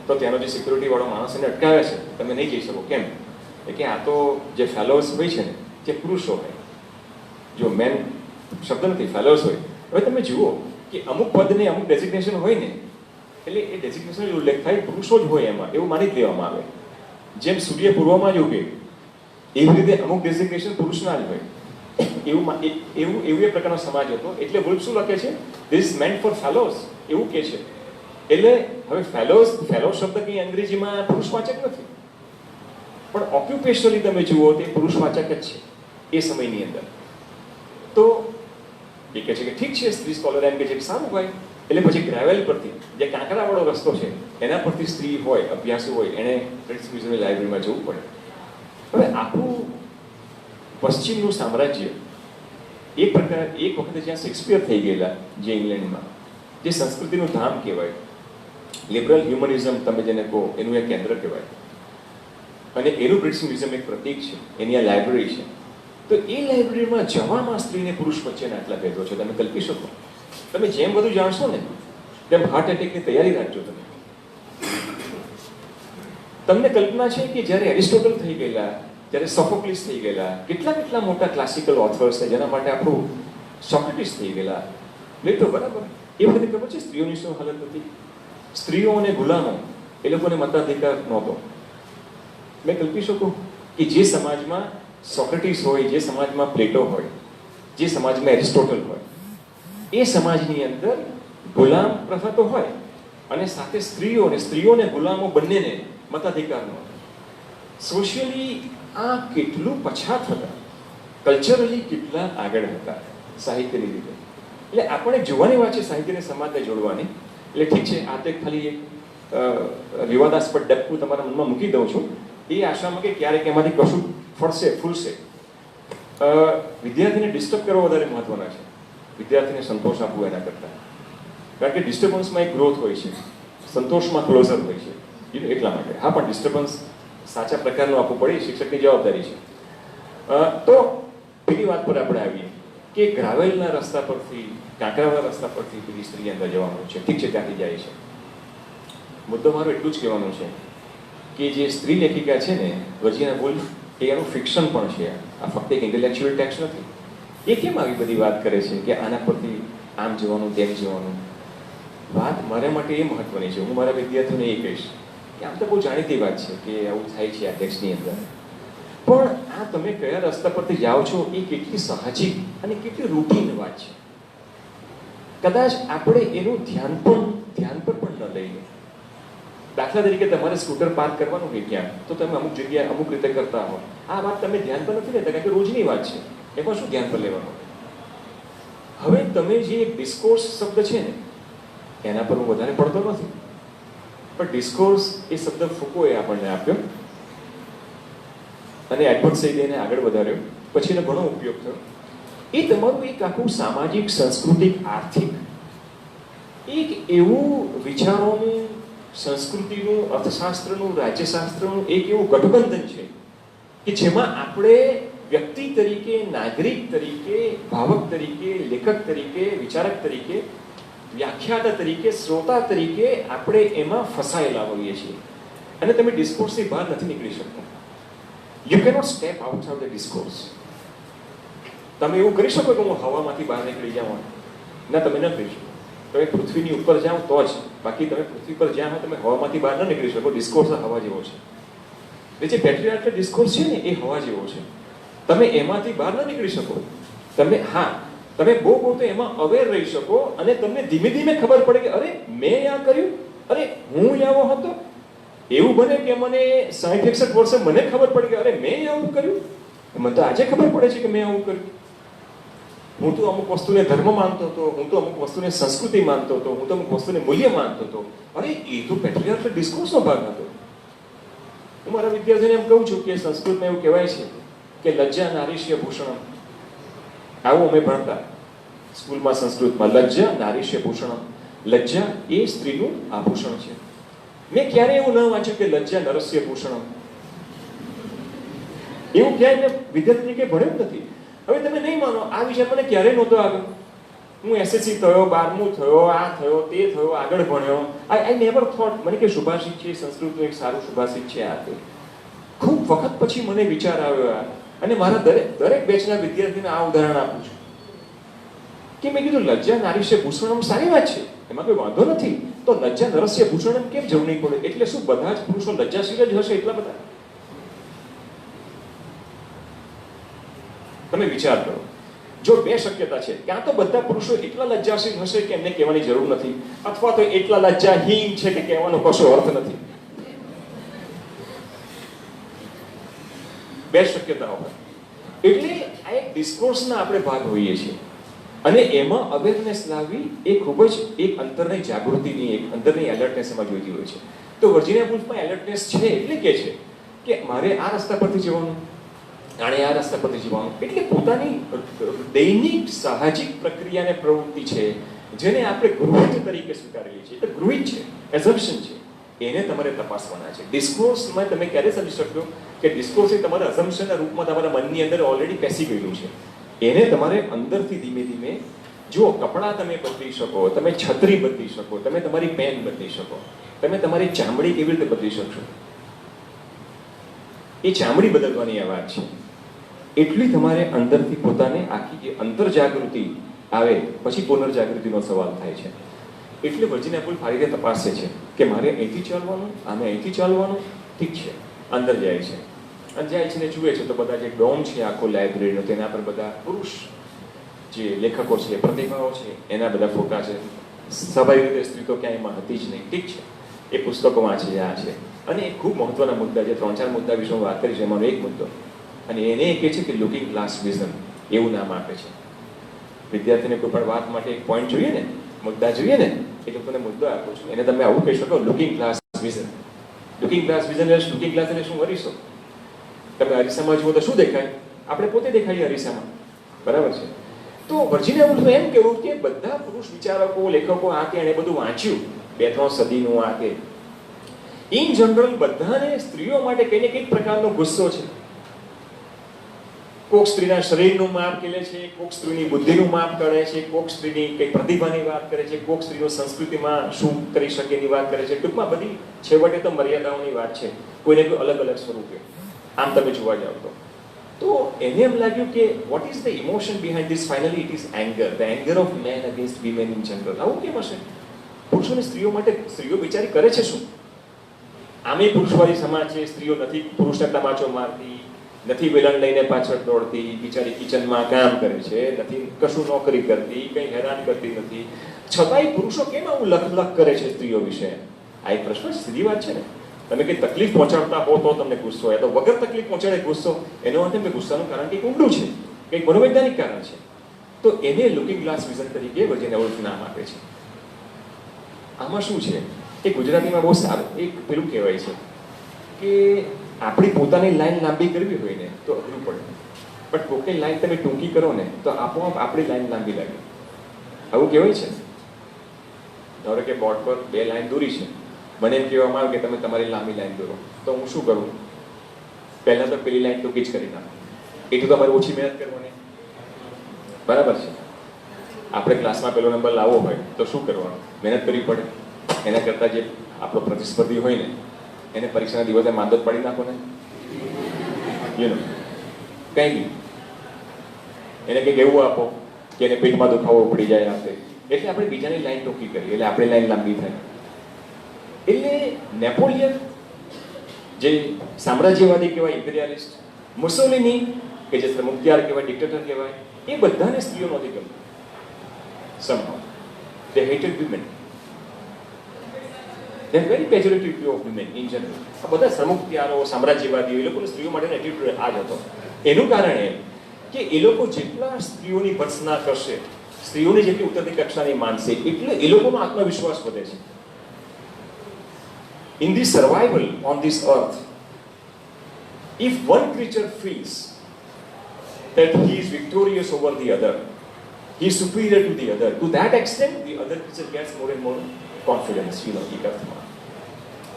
તો ત્યાંનો જે સિક્યુરિટી વાળો માણસ એને અટકાવે છે, તમે નહીં જઈ શકો. કેમ? કે આ તો જે ફેલોઝ હોય છે ને જે પુરુષો હોય, જો મેન શબ્દ નથી, ફેલોઝ હોય. હવે તમે જુઓ કે અમુક પદને અમુક ડેઝિગ્નેશન હોય ને એટલે એ ડેઝિગ્નેશન ઉલ્લેખ થાય પુરુષો જ હોય એમાં, એવું માની જ લેવામાં આવે. જેમ સૂર્ય પૂર્વમાં જ ઉગે એવી રીતે અમુક ડેઝિગ્નેશન પુરુષના જ હોય, એવું એ પ્રકારનો સમાજ હતો. એટલે વુલ્ફ શું લખે છે? ધીસ મેન્ટ ફોર ફેલોઝ એવું કે છે. એટલે હવે ફેલો શબ્દ કંઈ અંગ્રેજીમાં પુરુષવાચક નથી, પણ ઓક્યુપેશનલી તમે જુઓ તે પુરુષવાચક જ છે એ સમયની અંદર. તો એ કહે છે કે ઠીક છે, સ્ત્રી સ્કોલર એમ કે છે કે સારું ભાઈ. એટલે પછી ગ્રેવેલ પરથી જે કાંકરાવાળો રસ્તો છે એના પરથી સ્ત્રી હોય, અભ્યાસુ હોય, એણે બ્રિટિશ મ્યુઝિયમની લાઇબ્રેરીમાં જવું પડે. હવે આખું પશ્ચિમનું સામ્રાજ્ય એક વખતે જ્યાં શેક્સપિયર થઈ ગયેલા, જે ઇંગ્લેન્ડમાં, જે સંસ્કૃતિનું ધામ કહેવાય, લિબરલ હ્યુમનિઝમ તમે જેને કહો એનું એક કેન્દ્ર કહેવાય, અને એનું બ્રિટિશ મ્યુઝિયમ એક પ્રતીક છે, એની આ લાઇબ્રેરી છે. તો એ લાઇબ્રેરીમાં જવામાં સ્ત્રી અને પુરુષ વચ્ચેના આટલા ભેદો છે, તમે કલ્પી શકો? તમે જેમ બધું જાણશો ને તેમ હાર્ટ એટેકની તૈયારી રાખજો. તમને કલ્પના છે કે જ્યારે એરિસ્ટોટલ થઈ ગયેલા, જ્યારે સોફોક્લિસ થઈ ગયેલા, કેટલા મોટા ક્લાસિકલ ઓથર્સ છે જેના માટે આપણું સોક્રેટિસ થઈ ગયેલા, નહીં તો બરાબર એ વખતે ખબર છે સ્ત્રીઓની શું હાલત હતી? સ્ત્રીઓ અને ગુલામો એ લોકોને મતાધિકાર નહોતો. મેં કલ્પી શકું કે જે સમાજમાં સોક્રેટિસ હોય, જે સમાજમાં પ્લેટો હોય, જે સમાજમાં એરિસ્ટોટલ હોય, એ સમાજની અંદર ગુલામ પ્રથા તો હોય અને સાથે સ્ત્રીઓને ગુલામો બંનેને મતાધિકાર નહોતો. સોશિયલી આ કેટલું પછાત હતા, કલ્ચરલી કેટલા આગળ હતા સાહિત્યની રીતે. એટલે આપણે જોવાની વાત છે સાહિત્યને સમાજને જોડવાની. એટલે ઠીક છે, આ તો ખાલી એક વિવાદાસ્પદ ડપ્પુ તમારા મનમાં મૂકી દઉં છું, એ આશામાં કે ક્યારેક એમાંથી કશું ફૂલશે. વિદ્યાર્થીને ડિસ્ટર્બ કરવો વધારે મહત્વના છે, વિદ્યાર્થીને સંતોષ આપવો એના કરતાં. કારણ કે ડિસ્ટર્બન્સમાં એક ગ્રોથ હોય છે, સંતોષમાં ક્લોઝર હોય છે, એટલા માટે. હા, પણ ડિસ્ટર્બન્સ સાચા પ્રકારનું આપવું પડે, શિક્ષકની જવાબદારી છે. તો પેલી વાત પર આપણે આવીએ કે ગ્રાવેલના રસ્તા પરથી, કાંકરાવાળા રસ્તા પરથી પેલી સ્ત્રી અંદર જવાનું છે. ઠીક છે, ત્યાંથી જાય છે. મુદ્દો મારો એટલું જ કહેવાનું છે કે જે સ્ત્રી લેખિકા છે ને વર્જિનિયા વુલ્ફ, એનું ફિક્શન પણ છે. આ ફક્ત એક ઇન્ટેલેક્ચ્યુઅલ ટેક્સ્ટ નથી. એ કેમ આવી બધી વાત કરે છે કે આના પરથી આમ જવાનું, તેમ જવાનું? વાત મારા માટે એ મહત્વની છે. હું મારા વિદ્યાર્થીઓને એ કહીશ કે આમ તો બહુ જાણીતી વાત છે કે આવું થાય છે આ ટેક્સ્ટની અંદર, પણ આ તમે કયા રસ્તા પરથી જાઓ છો એ કેટલી સાહજિક અને કેટલી રૂટીન વાત છે. કદાચ આપણે એનું ધ્યાન પર પણ ન લઈએ. દાખલા તરીકે તમારે સ્કૂટર પાર્ક કરવાનું હોય ક્યાં, તો તમે અમુક જગ્યાએ અમુક રીતે કરતા હો. આ વાત તમે ધ્યાન પર નથી લેતા કારણ કે રોજની વાત છે, એમાં શું ધ્યાન પર લેવાનું? હવે તમે જે ડિસ્કોર્સ શબ્દ છે ને એના પર હું વધારે પડતો નથી, પણ ડિસ્કોર્સ એ શબ્દ ફુકોએ આપણને આપ્યો અને એડવર્ડ સઈદે એને આગળ વધાર્યો, પછી એનો ઘણો ઉપયોગ થયો. એ તમારું એક આખું સામાજિક, સાંસ્કૃતિક, આર્થિક એક એવું વિચારોનું, સંસ્કૃતિનું, અર્થશાસ્ત્રનું, રાજ્યશાસ્ત્રનું એક એવું ગઠબંધન છે કે જેમાં આપણે વ્યક્તિ તરીકે, નાગરિક તરીકે, ભાવક તરીકે, લેખક તરીકે, વિચારક તરીકે, વ્યાખ્યાતા તરીકે, શ્રોતા તરીકે આપણે એમાં ફસાયેલા હોઈએ છીએ અને તમે ડિસ્કોર્સથી બહાર નથી નીકળી શકતા. You cannot step outside the discourse. તમે એવું કરી શકો કે હું હવામાંથી બહાર નીકળી જાઉં? ના, તમે ન કરી શકો. તમે પૃથ્વીની ઉપર જાઓ તો જ, બાકી તમે પૃથ્વી પર જ્યાં હો તમે હવામાંથી બહાર ન નીકળી શકો. ડિસ્કોર્સ હવા જેવો છે. જે પેટ્રિયાર્કલ ડિસ્કોર્સ છે ને એ હવા જેવો છે. તમે એમાંથી બહાર ન નીકળી શકો. તમે તમે બહુ તો એમાં અવેર રહી શકો અને તમને ધીમે ધીમે ખબર પડે કે અરે મેં આ કર્યું, અરે હું આવો હતો. એવું બને કે મને 60-61 વર્ષે મને ખબર પડી કે અરે મેં આવું કર્યું. મને તો આજે ખબર પડે છે કે મેં આવું કર્યું. હું તો અમુક વસ્તુને ધર્મ માનતો હતો, હું તો અમુક વસ્તુને સંસ્કૃતિ માનતો હતો, હું તો અમુક વસ્તુને મૂલ્ય માનતો હતો. અરે એ તો પેટ્રિયાર્કલ ડિસ્કોર્સનો ભાગ હતો. હું મારા વિદ્યાર્થીઓને એમ કહું છું કે સંસ્કૃતમાં એવું કહેવાય છે કે લજ્જા નારીષ્ય ભૂષણમ. આવું અમે ભણતા સ્કૂલમાં સંસ્કૃતમાં. લજ્જા નારીષ્ય ભૂષણમ. લજ્જા એ સ્ત્રીનું આભૂષણ છે. મેં ક્યારે એવું ન વાંચ્યું કે લજ્જા નરસ્ય ભૂષણમ. એવું ક્યાંય મેં વિદ્યાર્થી તરીકે ભણ્યું નથી. હવે તમે નહીં માનો, આ વિષય મને ક્યારેય નહોતો આવ્યો. હું એસએસસી થયો, 12મું થયો, આ થયો, તે થયો, આગળ ભણ્યો. આઈ નેવર થોટ મને કે સુભાષિત છે, સંસ્કૃતનું એક સારું સુભાષિત છે આ તે. ખૂબ વખત પછી મને વિચાર આવ્યો અને મારા દરેક બેચના વિદ્યાર્થીને આ ઉદાહરણ આપું છું કે મેં કીધું લજ્જા નારીષ્ય ભૂષણમ સારી વાત છે, એમાં કોઈ વાંધો નથી. તો લજ્જા નરસ્ય ભૂષણમ કેમ જરૂર નહીં પડે? એટલે શું બધા જ પુરુષો લજ્જાશીલ જ હશે એટલા બધા? તમે વિચાર કરો. જો બે શક્યતા છે, ક્યાં તો બધા પુરુષો એટલા લજ્જાશીલ હશે કે એમને કહેવાની જરૂર નથી, અથવા તો એટલા લજ્જાહીન છે કે કહેવાનો કશો અર્થ નથી. બે શક્યતાઓ હોય. એટલે આ એક ડિસ્કોર્સના આપણે ભાગ હોઈએ છીએ અને એમાં અવેરનેસ લાવવી એ ખૂબ જ એક અંતરની જાગૃતિની, એક અંદરની એલર્ટનેસ એમાં જોઈતી હોય છે. તો વર્જિનિયા વુલ્ફમાં એલર્ટનેસ છે એટલે કે છે કે મારે આ રસ્તા પરથી જવાનું, આણે આ રસ્તા પરથી જવાનું. એટલે પોતાની દૈનિક સાહજિક પ્રક્રિયા અને પ્રવૃત્તિ છે જેને આપણે ગૃહિત તરીકે સ્વીકારેલી છે. એટલે ગૃહિત છે, એઝમ્પશન છે, એને તમારે તપાસવાના છે. ડિસ્કોર્સમાં તમે ક્યારે સમજી શકશો કે ડિસ્કોર્સ એ તમારા અઝમ્પશનના રૂપમાં તમારા મનની અંદર ઓલરેડી પેસી ગયેલું છે. એને તમારે અંદરથી ધીમે ધીમે જુઓ. કપડાં તમે બદલી શકો, તમે છત્રી બદલી શકો, તમે તમારી પેન બદલી શકો, તમે તમારી ચામડી કેવી રીતે બદલી શકશો? એ ચામડી બદલવાની આ વાત છે. એટલી તમારે અંદરથી પોતાને આખી જે અંતરજાગૃતિ આવે પછી પુનર્જાગૃતિનો સવાલ થાય છે. એટલે વર્જિનિયા વુલ્ફ આ રીતે તપાસે છે કે મારે અહીંથી ચાલવાનું, આને અહીંથી ચાલવાનું, ઠીક છે. અંદર જાય છે અને જાય છે ને જુએ છે તો બધા જે ડોમ છે આખો લાઇબ્રેરીનો, તેના પર બધા પુરુષ જે લેખકો છે, પ્રતિભાઓ છે, એના બધા ફોટા છે. સ્વાભાવિક રીતે સ્ત્રી તો ક્યાંય એમાં હતી જ નહીં, ઠીક છે. એ પુસ્તકો વાંચે આ છે અને એ ખૂબ મહત્વના મુદ્દા છે. 3-4 મુદ્દા વિશે હું વાત કરીશ, એમાંનો એક મુદ્દો. અને એને એ કહે છે કે લુકિંગ ગ્લાસ વિઝન, એવું નામ આપે છે. વિદ્યાર્થીને કોઈ પણ વાત માટે એક પોઈન્ટ જોઈએ ને, મુદ્દા જોઈએ ને, એટલે તમને મુદ્દો આપું છું. એને તમે આવું કહી શકો, looking glass vision. Looking glass vision એટલે લુકિંગ ગ્લાસ એટલે શું? અરીસો. તમે અરીસામાં જુઓ તો શું દેખાય? આપણે પોતે દેખાઈએ અરીસામાં, બરાબર છે? તો વર્જિનિયા વુલ્ફે એમ કહેવું કે બધા પુરુષ વિચારકો, લેખકો આ કે એને બધું વાંચ્યું 2-3 સદીનું આ કે ઇન જનરલ બધાને સ્ત્રીઓ માટે કંઈ ને કંઈક પ્રકારનો ગુસ્સો છે. કોક સ્ત્રીના શરીરનું માપ કરે છે, કોક સ્ત્રીની બુદ્ધિનું માપ કરે છે, કોક સ્ત્રીની કંઈક પ્રતિભાની વાત કરે છે, કોક સ્ત્રીઓ સંસ્કૃતિમાં શું કરી શકે એની વાત કરે છે. ટૂંકમાં બધી છેવટે તો મર્યાદાઓની વાત છે, કોઈને કોઈ અલગ અલગ સ્વરૂપે. આમ તમે જોવા જાવ તો એને એમ લાગ્યું કે what is the emotion behind this? Finally it is anger, the anger of men against women in general. આવું કેમ હશે? પુરુષોની સ્ત્રીઓ માટે સ્ત્રીઓ બિચારી કરે છે શું? આમે પુરુષવાળી સમાજ છે, સ્ત્રીઓ નથી પુરુષને તમાચો મારતી, નથી વેલણ લઈને પાછળ દોડતી, બિચારી કિચનમાં કામ કરે છે, નથી કશું નોકરી કરતી, કંઈ હેરાન કરતી નથી, છતાંય પુરુષો કેમ આવું લખ કરે છે સ્ત્રીઓ વિશે? આ એક પ્રશ્ન સીધી વાત છે ને. તમે કંઈ તકલીફ પહોંચાડતા હો તો તમને ગુસ્સો હોય, તો વગર તકલીફ પહોંચાડે ગુસ્સો, એનો અર્થ એમ કે ગુસ્સાનું કારણ કંઈક ઊંડું છે, કંઈક મનોવૈજ્ઞાનિક કારણ છે. તો એને લુકિંગ ગ્લાસ વિઝન તરીકે વર્જિનિયા વુલ્ફ નામ આપે છે. આમાં શું છે કે ગુજરાતીમાં બહુ સારું એક પેલું કહેવાય છે કે આપણી પોતાની લાઈન લાંબી કરવી હોય ને તો અઘરું પડે, બટ કોઈની લાઈન તમે ટૂંકી કરો ને તો આપોઆપ આપણી લાઈન લાંબી લાગે. આવું કહેવાય છે. ધારો કે બોર્ડ પર 2 લાઈન દોરી છે, મને એમ કહેવામાં આવે કે તમે તમારી લાંબી લાઈન દોરો, તો હું શું કરું? પહેલા તો પેલી લાઈન ટૂંકી જ કરી નાખું. એટલું તો અમારે ઓછી મહેનત કરવાની, બરાબર છે. આપણે ક્લાસમાં પહેલો નંબર લાવવો હોય તો શું કરવાનું? મહેનત કરવી પડે. એના કરતાં જે આપણો પ્રતિસ્પર્ધી હોય ને એને પરીક્ષાના દિવસે માંદો જ પાડી નાખો ને, યુ નો, કંઈ નહીં. એને કંઈક એવું આપો કે એને પેટમાં દુખાવો પડી જાય આપે, એટલે આપણે બીજાની લાઈન ટૂંકી કરીએ એટલે આપણી લાઈન લાંબી થાય. એટલે નેપોલિયન જે સામ્રાજ્યવાદી કહેવાય, ઇમ્પિરિયાલિસ્ટ, મુસોલિની કે જે મુખ્તિયાર કહેવાય, ડિક્ટેટર કહેવાય, એ બધાને સ્ત્રીઓ નહોતી ગમતી. somehow they hated women. They are very pejorative view of women in general. આ બધા સમુખ્તિયારો, સામ્રાજ્યવાદીઓ, એ લોકોનો સ્ત્રીઓ માટેનો એટીટ્યુડ આ જ હતો. એનું કારણ એ કે એ લોકો જેટલા સ્ત્રીઓની ભર્ત્સના કરશે, સ્ત્રીઓની જેટલી ઉત્તરની કક્ષાની માનશે, એટલે એ લોકોનો આત્મવિશ્વાસ વધે છે. In the survival on this earth, if one creature feels that he is victorious over the other, he is superior to the other, to that extent the other creature gets more and more confidence, you know, એક અર્થમાં.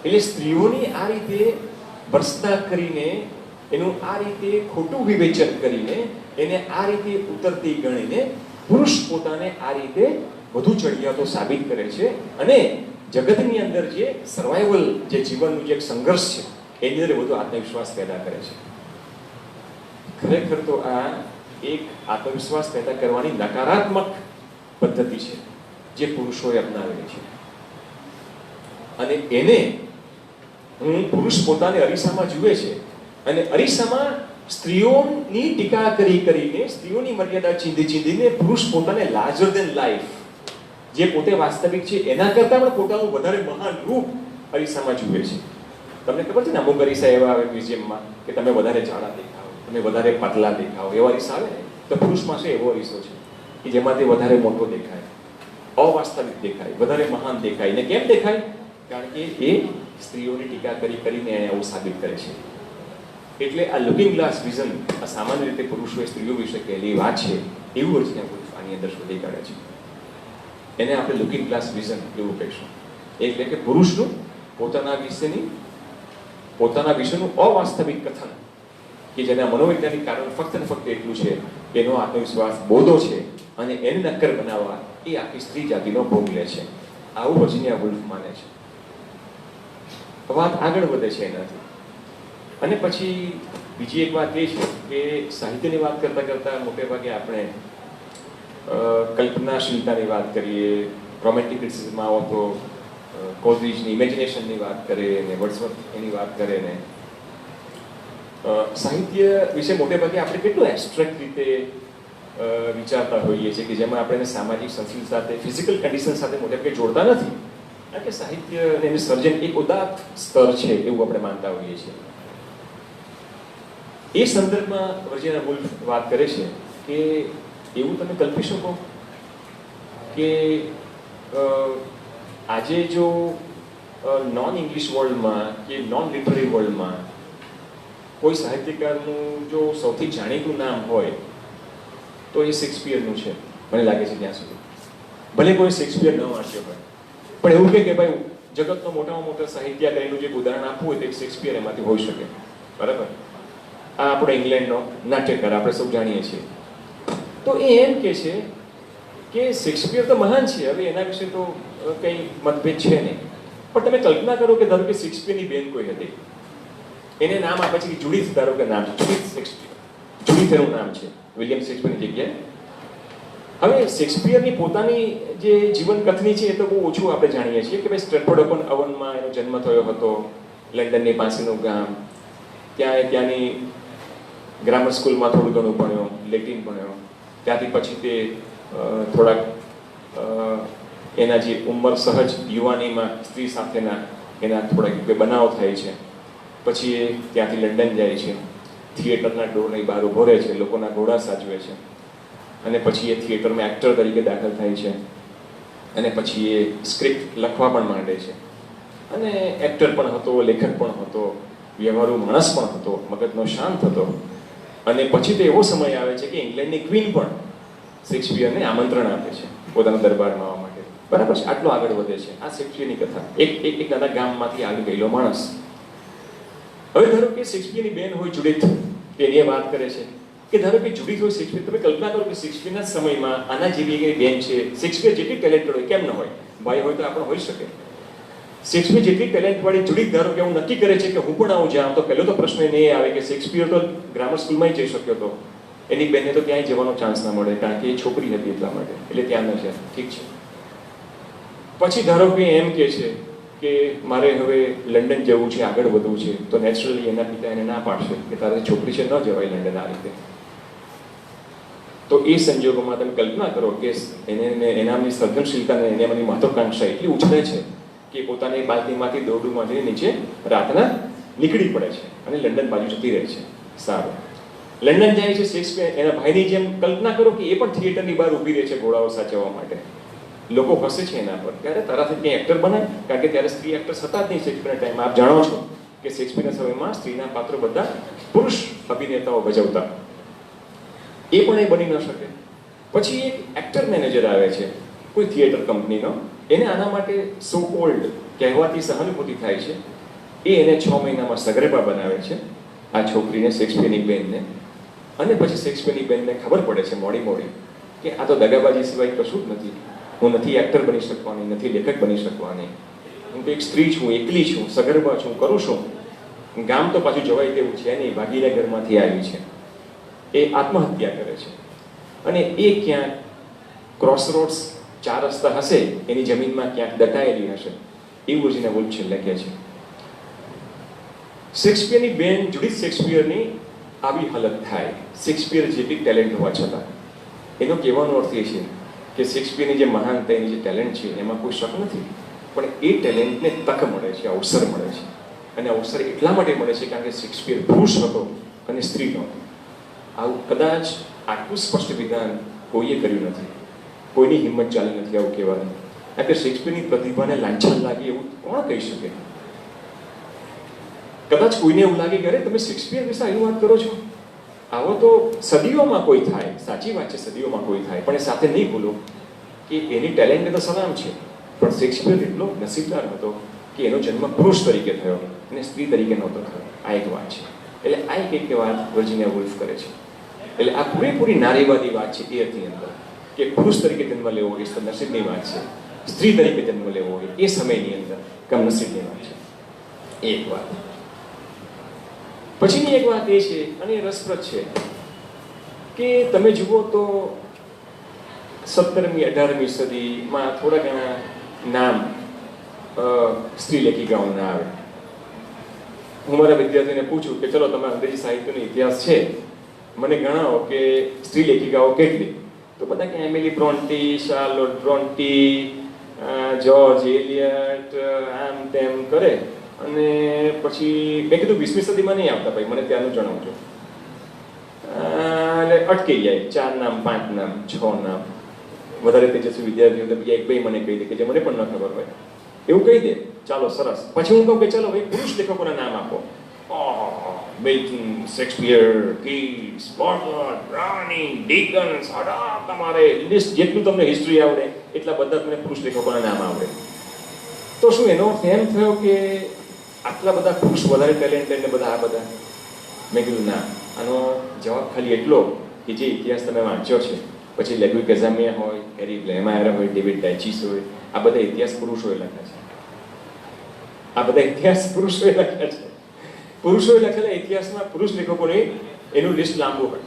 એટલે સ્ત્રીઓની આ રીતે ભર્ત્સના કરીને, એનું આ રીતે ખોટું વિવેચન કરીને, એને આ રીતે ઉતરતી ગણીને પુરુષ પોતાને આ રીતે વધુ ચડિયાતો સાબિત કરે છે અને જગતની અંદર જે સર્વાઈવલ, જે જીવનનું જે એક સંઘર્ષ છે એની અંદર વધુ આત્મવિશ્વાસ પેદા કરે છે. ખરેખર તો આ એક આત્મવિશ્વાસ પેદા કરવાની નકારાત્મક પદ્ધતિ છે જે પુરુષોએ અપનાવેલી છે. અને એને પુરુષ પોતાને અરીસામાં જુએ છે અને અરીસામાં સ્ત્રીઓની ટીકા કરીને, સ્ત્રીઓની મર્યાદા ચીંધીને પુરુષ પોતાને લાર્જર ધેન લાઈફ, જે પોતે વાસ્તવિક છે એના કરતાં પણ પોતાનું વધારે મહાન રૂપ અરીસામાં જુએ છે. તમને ખબર છે ને, અમુક અરીસા એવા આવે મ્યુઝિયમમાં કે તમે વધારે જાડા દેખાઓ, તમે વધારે પતલા દેખાઓ, એવા અરીસા આવે ને, તો પુરુષ પાસે એવો અરીસો છે કે જેમાં તે વધારે મોટો દેખાય, અવાસ્તવિક દેખાય, વધારે મહાન દેખાય. ને કેમ દેખાય? કારણ કે એ સ્ત્રીઓની ટીકા કરીને એને આવું સાબિત કરે છે. એટલે આ લુકિંગ ગ્લાસ વિઝન, આ સામાન્ય રીતે પુરુષોએ સ્ત્રીઓ વિશે કહેલી વાત છે, એવું જ આની અંદર શોધી કાઢે છે. એને આપણે લુકિંગ ગ્લાસ વિઝન એવું કહીશું. એટલે કે પુરુષનું પોતાના વિશેનું અવાસ્તવિક કથન કે જેના મનોવૈજ્ઞાનિક કારણ ફક્ત ને ફક્ત એટલું છે, એનો આત્મવિશ્વાસ બોધો છે અને એને નક્કર બનાવવા એ આખી સ્ત્રી જાતિનો ભોગ લે છે. આવું વર્જિનિયા વુલ્ફ માને છે. વાત આગળ વધે છે એનાથી. અને પછી બીજી એક વાત એ છે કે સાહિત્યની વાત કરતા મોટે ભાગે આપણે કલ્પનાશીલતાની વાત કરીએ, રોમેન્ટિક ક્રિટિસિઝમમાં આવો તો કોલરીજની ઇમેજિનેશનની વાત કરે ને વર્ડસવર્થ એની વાત કરે ને સાહિત્ય વિશે મોટે ભાગે આપણે કેટલું એબ્સ્ટ્રેક્ટ રીતે વિચારતા હોઈએ છીએ કે જેમાં આપણે સામાજિક સંસ્કૃતિ સાથે, ફિઝિકલ કન્ડિશન સાથે મોટે ભાગે જોડતા નથી. કારણ કે સાહિત્ય અને એનું સર્જન એક ઉદાત્ત સ્તર છે એવું આપણે માનતા હોઈએ છીએ. એ સંદર્ભમાં વર્જિનિયા વુલ્ફ વાત કરે છે કે એવું તમે કલ્પી શકો કે આજે જો નોન ઇંગ્લિશ વર્લ્ડમાં કે નોન લિટરરી વર્લ્ડમાં કોઈ સાહિત્યકારનું જો સૌથી જાણીતું નામ હોય તો એ શેક્સપિયરનું છે. મને લાગે છે ત્યાં સુધી, ભલે કોઈ શેક્સપિયર ન વાંચ્યો હોય, પણ એવું કે ભાઈ જગતનો મોટામાં મોટા સાહિત્યકારીનું જે ઉદાહરણ આપવું હોય તો શેક્સપિયર એમાંથી હોઈ શકે. બરાબર? આ આપણો ઇંગ્લેન્ડનો નાટ્યકાર આપણે સૌ જાણીએ છીએ. તો એ એમ કે છે કે શેક્સપિયર તો મહાન છે, હવે એના વિશે તો કંઈ મતભેદ છે નહીં. પણ તમે કલ્પના કરો કે ધારો કે શેક્સપિયરની બેન કોઈ હતી, એને નામ આપે છે કે જુડિથ, ધારો કે નામ છે જુડિથ શેક્સપિયર, જુડિથ એનું નામ છે વિલિયમ શેક્સપિયરની જગ્યાએ. હવે શેક્સપિયરની પોતાની જે જીવન કથની છે એ તો બહુ ઓછું આપણે જાણીએ છીએ કે ભાઈ સ્ટ્રેટફોર્ડ અપોન અવનમાં એનો જન્મ થયો હતો, લંડનની પાસેનું ગામ, ત્યાંની ગ્રામર સ્કૂલમાં થોડું ઘણું ભણ્યો, લેટિન ભણ્યો. ત્યાંથી પછી તે થોડાક એના જે ઉંમર સહજ યુવાનીમાં સ્ત્રી સાથેના એના થોડાક બનાવ થાય છે. પછી એ ત્યાંથી લંડન જાય છે, થિયેટરના ડોરની બહાર ઊભો રહે છે, લોકોના ઘોડા સાચવે છે. અને પછી એ થિયેટરમાં એક્ટર તરીકે દાખલ થાય છે અને પછી એ સ્ક્રિપ્ટ લખવા પણ માંડે છે. અને એક્ટર પણ હતો, લેખક પણ હતો, વ્યવહારુ માણસ પણ હતો, મગજનો શાંત હતો. અને પછી તો એવો સમય આવે છે કે ઇંગ્લેન્ડની ક્વીન પણ શેક્સપિયરને આમંત્રણ આપે છે પોતાના દરબારમાં આવવા માટે. બરાબર છે? આટલો આગળ વધે છે આ શેક્સપિયરની કથા. એક નાના ગામમાંથી આવી ગયેલો માણસ. હવે ધારો કે શેક્સપિયરની બેન હોય જુડિથ, એની વાત કરે છે કે ધારો કે જુડિથ હોય શેક્સપિયર, તમે કલ્પના કરો કે શેક્સપિયરના સમયમાં આના જેવી એક બેન છે, શેક્સપિયર જેટલી ટેલેન્ટેડ હોય, કેમ ન હોય, ભાઈ હોય તો આપણે હોઈ શકે. શેક્સપિયર જેટલી ટેલેન્ટ વાળી જુડિથ ધારો કે હું નક્કી કરે છે કે હું પણ આવું જાઉં, તો પહેલો તો પ્રશ્ન એને એ આવે કે શેક્સપિયર તો ગ્રામર સ્કૂલમાં જઈ શક્યો હતો, એની બેનને તો ક્યાંય જવાનો ચાન્સ ના મળે, કારણ કે એ છોકરી હતી એટલા માટે, એટલે ત્યાં ન જાય. ઠીક છે. પછી ધારો કે એમ કે છે કે મારે હવે લંડન જવું છે, આગળ વધવું છે, તો નેચરલી એના પિતા એને ના પાડશે કે તારે છોકરી છે, ન જવાય લંડન આ રીતે. તો એ સંજોગોમાં તમે કલ્પના કરો કે એનાની સર્જનશીલતાને એનાની મહત્વાકાંક્ષા એટલી ઉછળે છે કે પોતાની બાલ્ટીમાંથી દોરડુમાંથી નીચે રાતના નીકળી પડે છે અને લંડન બાજુ જતી રહે છે. સારું, લંડન જાય છે શેક્સપિયર, એના ભાઈની જેમ કલ્પના કરો કે એ પણ થિયેટરની બહાર ઊભી રહે છે ઘોડાઓ સાચવવા માટે. લોકો હસે છે એના પર, ત્યારે તારાથી ક્યાંય એક્ટર બનાય, કારણ કે ત્યારે સ્ત્રી એક્ટર્સ હતા જ નહીં શેક્સપિયરના ટાઈમમાં. આપ જાણો છો કે શેક્સપિયરના સમયમાં સ્ત્રીના પાત્રો બધા પુરુષ અભિનેતાઓ ભજવતા, એ પણ એ બની ન શકે. પછી એક એક્ટર મેનેજર આવે છે કોઈ થિયેટર કંપનીનો, એને આના માટે સો કોલ્ડ કહેવાથી સહાનુભૂતિ થાય છે. એ એને 6 મહિનામાં સગર્ભા બનાવે છે આ છોકરીને, શેક્સપિયરની બેનને. અને પછી શેક્સપિયરની બેનને ખબર પડે છે મોડી કે આ તો દગાબાજી સિવાય કશું જ નથી. હું નથી એક્ટર બની શકવાની, નથી લેખક બની શકવાની, હું તો એક સ્ત્રી છું, એકલી છું, સગર્ભા છું, કરું છું. ગામ તો પાછું જવાય તેવું છે નહીં, ભાગીના ઘરમાંથી આવી છે. એ આત્મહત્યા કરે છે અને એ ક્યાંક ક્રોસરોડ્સ, 4 રસ્તા હશે, એની જમીનમાં ક્યાંક દટાયેલી હશે, એવું વર્જિનિયા વૂલ્ફ છેલ્લે કહે છે. શેક્સપિયરની બેન જુડિથ શેક્સપિયરની આવી હાલત થાય, શેક્સપિયર જેટલી ટેલેન્ટ હોવા છતાં. એનો કહેવાનો અર્થ એ છે કે શેક્સપિયરની જે મહાનતા, એની જે ટેલેન્ટ છે એમાં કોઈ શક નથી, પણ એ ટેલેન્ટને તક મળે છે, અવસર મળે છે. અને અવસર એટલા માટે મળે છે કારણ કે શેક્સપિયર પુરુષ હતો અને સ્ત્રી નહોતો. આવું કદાચ આટલું સ્પષ્ટ વિધાન કોઈએ કર્યું નથી, કોઈની હિંમત ચાલી નથી આવું કહેવાનું. કારણ કે શેક્સપિયરની પ્રતિભાને લાંછન લાગે એવું કોણ કહી શકે? કદાચ કોઈને એવું લાગે કે અરે તમે શેક્સપિયર વિશે આવી વાત કરો છો, આવો તો સદીઓમાં કોઈ થાય. સાચી વાત છે, સદીઓમાં કોઈ થાય, પણ એ સાથે નહીં ભૂલો કે એની ટેલેન્ટને તો સલામ છે, પણ શેક્સપિયર એટલો નસીબદાર હતો કે એનો જન્મ પુરુષ તરીકે થયો અને સ્ત્રી તરીકે નહોતો થયો. આ એક વાત છે. એટલે આ એક વાત વર્જિનિયા વૂલ્ફ કરે છે. એટલે આ પૂરેપૂરી નારીવાદી વાત છે એ હતી અંદર, કે પુરુષ તરીકે જન્મ લેવો એ નસીબની વાત છે, સ્ત્રી તરીકે જન્મ લેવો હોય એ સમયની અંદર કમનસીબની વાત છે. એક વાત. પછીની એક વાત એ છે, અને એ રસપ્રદ છે, કે તમે જુઓ તો 17મી 18મી સદીમાં થોડા ઘણા નામ સ્ત્રી લેખિકાઓના આવે. હું મારા વિદ્યાર્થીઓને પૂછું કે ચલો તમે અંગ્રેજી સાહિત્યનો ઇતિહાસ છે, મને ગણાવો કે સ્ત્રી લેખિકાઓ કેટલી, તો બધા કે એમિલી બ્રોન્ટી, શાર્લોટ બ્રોન્ટી, જ્યોર્જ એલિયટ, આમ તેમ કરે. અને પછી મેં કીધું 20મી સદીમાં નહીં આવતા ભાઈ, મને ત્યાંનું જણાવજો. એટલે અટકી જાય, 4 નામ, 5 નામ, 6 નામ. વધારે તેજસ્વી વિદ્યાર્થીઓ તો બીજા 1-2 મને કહી દે કે જે મને પણ ન ખબર હોય એવું કહી દે. ચાલો સરસ. પછી હું કહું કે ચાલો ભાઈ પુરુષ લેખકોના નામ આપો. બેલ્ટન, શેક્સપિયર, કીટ્સ, બોર્ડવર્થ, બ્રાઉનિંગ, ડિકન્સ, તમારે લિસ્ટ જેટલું તમને હિસ્ટ્રી આવડે એટલા બધા તમને પુરુષ લેખકોના નામ આવડે. તો શું એનો અર્થ એમ થયો કે આટલા બધા પુરુષ વધારે ટેલેન્ટેડ ને બધા આ બધા? મેં કીધું ના, આનો જવાબ ખાલી એટલો કે જે ઇતિહાસ તમે વાંચ્યો છે, પછી લેગ્વી કેઝામિયા હોય, એરી બ્લેમાયર હોય, ડેવિડ ડાયચીસ હોય, આ બધા ઇતિહાસ પુરુષોએ લખ્યા છે. આ બધા ઇતિહાસ પુરુષોએ લખ્યા છે. પુરુષોએ લખેલા ઇતિહાસમાં પુરુષ લેખકોને એનું લિસ્ટ લાંબુ હોય,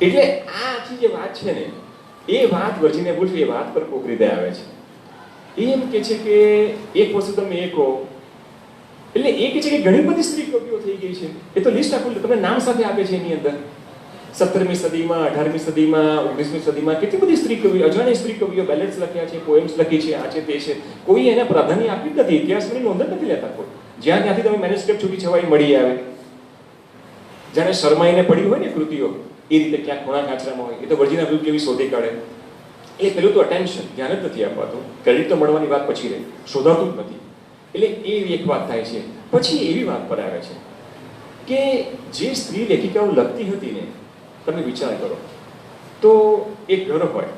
એટલે આ આખી જે વાત છે ને, એ વાત વર્જિનિયા વૂલ્ફ એ વાત પર કોક રીતે આવે છે. એમ કે છે કે એક વસ્તુ તમે એ કહો, એટલે એ કે છે કે ઘણી બધી સ્ત્રી કવિઓ થઈ ગઈ છે. એ તો લિસ્ટ આખું તમને નામ સાથે આપે છે એની અંદર. 17મી સદીમાં, 18મી સદીમાં, 19મી સદીમાં કેટલી બધી સ્ત્રી કવિઓ, અજાણી સ્ત્રી કવિઓ બેલેટ્સ લખ્યા છે, પોએમ્સ લખી છે, આ છે તે છે. કોઈ એને પ્રાધાન્ય આપી જ નથી, ઇતિહાસની નોંધ જ નથી લેતા કોઈ. જ્યાં ત્યાંથી તમે મેન્યુસ્ક્રિપ્ટ છૂટી છવાઈ મળી આવે, જાણે શરમાઈને પડી હોય ને કૃતિઓ એ રીતે ક્યાંક ખૂણા કાચરામાં હોય, એ તો વર્જિનિયા વૂલ્ફ કેવી શોધી કાઢે. એ પેલું તો અટેન્શન, ધ્યાન જ નથી અપાતું. ક્રેડિટ તો મળવાની વાત પછી રહી, શોધાતું જ નથી. એટલે એ એક વાત થાય છે. પછી એવી વાત પર આવે છે કે જે સ્ત્રી લેખિકાઓ લખતી હતી ને, તમે વિચાર કરો તો એક ઘર હોય,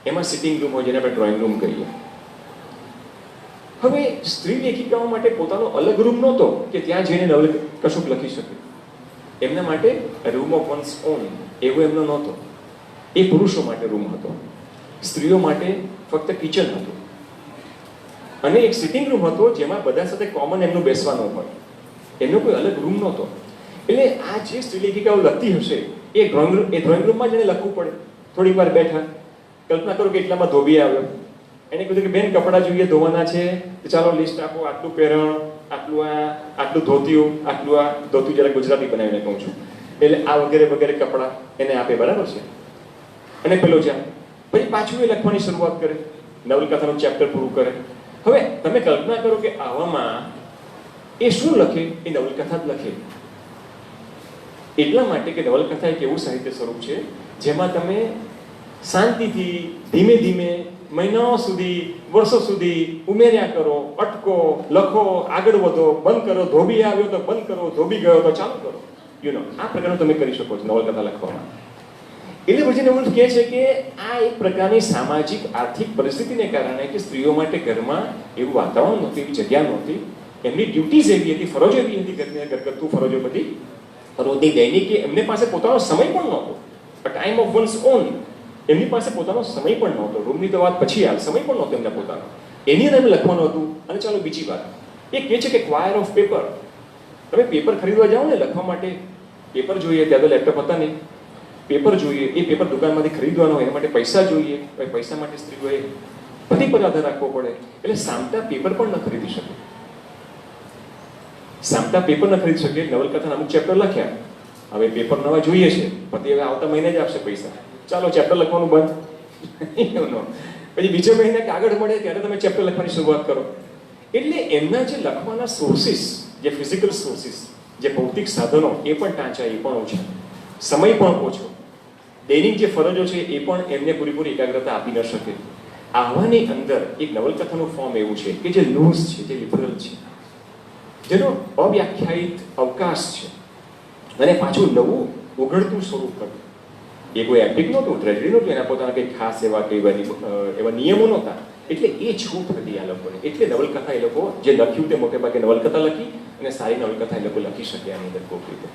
એમાં સિટિંગ રૂમ હોય જેને આપણે ડ્રોઈંગ રૂમ કહીએ. હવે સ્ત્રી લેખિકાઓ માટે પોતાનો અલગ રૂમ નહોતો કે ત્યાં જઈને કશુંક લખી શકે. એમના માટે રૂમ ઓફ વન્સ ઓન એવો એમનો નહોતો. એ પુરુષો માટે રૂમ હતો, સ્ત્રીઓ માટે ફક્ત કિચન હતું, અને એક સિટિંગ રૂમ હતો જેમાં બધા સાથે કોમન એમનું બેસવાનું હોય. એમનો કોઈ અલગ રૂમ નહોતો. એટલે આ જે સ્ત્રીલેખિકાઓ લખતી હશે એ ડ્રોઈંગ રૂમમાં જ એને લખવું પડે. થોડીક વાર બેઠા, કલ્પના કરો કે એટલામાં ધોબી આવ્યો, એને કીધું કે બેન કપડાં જોઈએ ધોવાના છે, તો ચાલો લિસ્ટ આપો, આટલું પહેરણ, આટલું ધોતિયું, આટલું આ ધોતિયું જરા ગુજરાતી બનાવીને કહું છું, એટલે આ વગેરે વગેરે કપડાં એને આપે, બરાબર છે. અને પેલો જ્યાં પછી પાછું એ લખવાની શરૂઆત કરે, નવલકથાનું ચેપ્ટર પૂરું કરે. હવે તમે કલ્પના કરો કે આવામાં એ શું લખે? એ નવલકથા જ લખે. એટલા માટે કે નવલકથા એક એવું સાહિત્ય સ્વરૂપ છે જેમાં તમે શાંતિથી ધીમે ધીમે મહિનાઓ સુધી, વર્ષો સુધી ઉમેર્યા કરો, અટકો, લખો, આગળ વધો, બંધ કરો, ધોબી આવ્યો તો બંધ કરો, ધોબી ગયો તો ચાલુ કરો. આ પ્રકારનું તમે કરી શકો છો નવલકથા લખવામાં. એટલે વર્જિનિયા વુલ્ફ કહે છે કે આ એક પ્રકારની સામાજિક આર્થિક પરિસ્થિતિને કારણે કે સ્ત્રીઓ માટે ઘરમાં એવું વાતાવરણ નહોતું, એવી જગ્યા નહોતી, એમની ડ્યુટીઝ એવી હતી, ફરજો એવી હતી, ઘરગથ્થુ ફરજો બધી રોજની દૈનિક, એમને પાસે પોતાનો સમય પણ નહોતો. ટાઈમ ઓફ વન્સ ઓન, એમની પાસે પોતાનો સમય પણ નહોતો. રૂમની તો વાત પછી આવે, સમય પણ નહોતો એમને પોતાનો. એની અંદર લખવાનું હતું. અને ચાલો બીજી વાત, એ કહે છે કે ક્વાયર ઓફ પેપર. તમે પેપર ખરીદવા જાઓ ને લખવા માટે, પેપર જોઈએ, ત્યાં તો લેપટોપ હતા નહીં, પેપર જોઈએ, એ પેપર દુકાનમાંથી ખરીદવાનો હોય, એના માટે પૈસા જોઈએ, પૈસા માટે સ્ત્રીઓએ પતિ પર આધાર રાખવો પડે. એટલે સામટા પેપર પણ ન ખરીદી શકે. સામટા પેપર ન ખરીદી શકે. નવલકથાના અમુક ચેપ્ટર લખ્યા, હવે પેપર નવા જોઈએ છે, પતિ હવે આવતા મહિને જ આપશે પૈસા, ચાલો ચેપ્ટર લખવાનું બંધ. પછી બીજા મહિને કાગળ મળે ત્યારે તમે ચેપ્ટર લખવાની શરૂઆત કરો. એટલે એમના જે લખવાના સોર્સિસ, જે ફિઝિકલ સોર્સિસ, જે ભૌતિક સાધનો, એ પણ ટાંચા, એ પણ ઓછા, સમય પણ ઓછો, દૈનિક જે ફરજો છે એ પણ એમને પૂરેપૂરી એકાગ્રતા આપી ન શકે. આવાની અંદર એક નવલકથાનું ફોર્મ એવું છે કે જે લૂઝ છે, જે લિબરલ છે, જેનો અવ્યાખ્યાયિત અવકાશ છે, અને પાછું નવું ઉઘડતું સ્વરૂપ હતું. એ કોઈ એપિક નહોતું, ટ્રેજડી નહોતું, એના પોતાના કંઈ ખાસ એવા નિયમો નહોતા. એટલે એ છૂટ હતી આ લોકોને. એટલે નવલકથા એ લોકો જે લખ્યું તે મોટે ભાગે નવલકથા લખી, અને સારી નવલકથા એ લોકો લખી શકે આની અંદર કોઈક રીતે.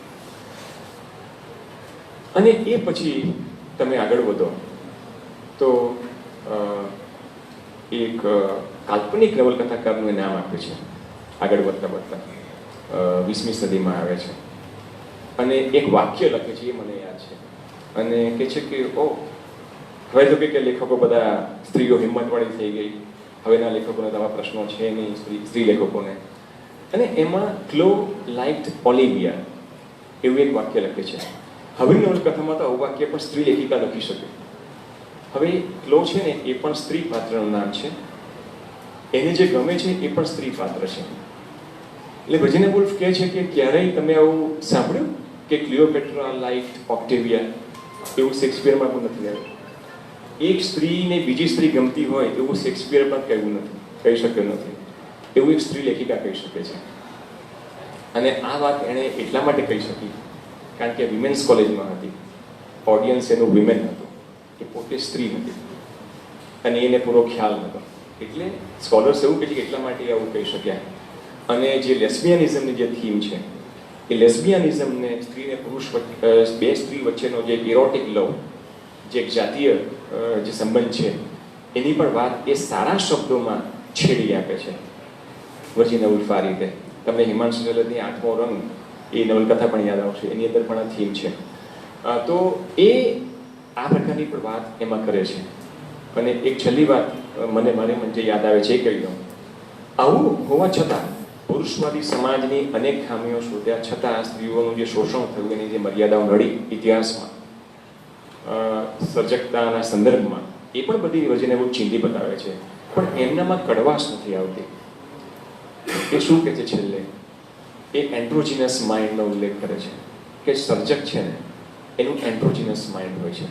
અને એ પછી તમે આગળ વધો તો એક કાલ્પનિક નવલકથાકારનું નામ આપે છે આગળ વધતા વધતા, 20મી સદીમાં આવે છે, અને એક વાક્ય લખે છે, એ મને યાદ છે. અને કહે છે કે હવે તો કે લેખકો બધા સ્ત્રીઓ હિંમતવાળી થઈ ગઈ, હવેના લેખકોને આવા પ્રશ્નો છે નહીં, સ્ત્રી લેખકોને. અને એમાં ક્લો લાઇક્ડ ઓલિવિયા એવું એક વાક્ય લખે છે. હવે નવલકથામાં તો આવું વાક્ય પણ સ્ત્રી લેખિકા લખી શકે. હવે ક્લો છે ને એ પણ સ્ત્રી પાત્રનું નામ છે, એને જે ગમે છે એ પણ સ્ત્રી પાત્ર છે. એટલે વર્જિનિયા વુલ્ફ કહે છે કે ક્યારેય તમે આવું સાંભળ્યું કે ક્લિયોપેટ્રા લાઇક્ડ ઓક્ટેવિયા? એવું શેક્સપિયરમાં પણ નથી આવ્યું. એક સ્ત્રીને બીજી સ્ત્રી ગમતી હોય એવું શેક્સપિયર પણ કહ્યું નથી, કહી શક્યો નથી. એવું એક સ્ત્રી લેખિકા કહી શકે છે. અને આ વાત એણે એટલા માટે કહી શકી કારણ કે વિમેન્સ કોલેજમાં હતી, ઓડિયન્સ એનું વિમેન હતું, એ પોતે સ્ત્રી હતી, અને એને પૂરો ખ્યાલ નહોતો. એટલે સ્કોલર્સ એવું કહે છે કે એટલા માટે આવું કહી શક્યા. અને જે લેસ્બિયાનિઝમની જે થીમ છે, એ લેસ્બિયાનિઝમને, સ્ત્રીને પુરુષ, બે સ્ત્રી વચ્ચેનો જે ઇરોટિક લવ, જે એક જાતીય જે સંબંધ છે, એની પણ વાત એ સારા શબ્દોમાં છેડી આપે છે વર્જિનિયા વુલ્ફ આ રીતે. તમને હિમાંશુ જલદની 8મો રંગ એ નવલકથા પણ યાદ આવશે, એની અંદર પણ આ થીમ છે. તો એ આ પ્રકારની પણ વાત એમાં કરે છે. અને એક છેલ્લી વાત મને જે યાદ આવે છે એ કહી દઉં. આવું હોવા છતાં, પુરુષવાદી સમાજની અનેક ખામીઓ શોધ્યા છતાં સ્ત્રીઓનું જે શોષણ થયું, એની જે મર્યાદાઓ નડી ઇતિહાસમાં, સર્જકતાના સંદર્ભમાં, એ પણ બધી વર્જિનિયા વુલ્ફ ચીંધી બતાવે છે. પણ એમનામાં કડવાશ નથી આવતી. એ શું કહે છે છેલ્લે? એ એન્ડ્રોજીનસ માઇન્ડનો ઉલ્લેખ કરે છે કે સર્જક છે ને એનું એન્ડ્રોજીનસ માઇન્ડ હોય છે.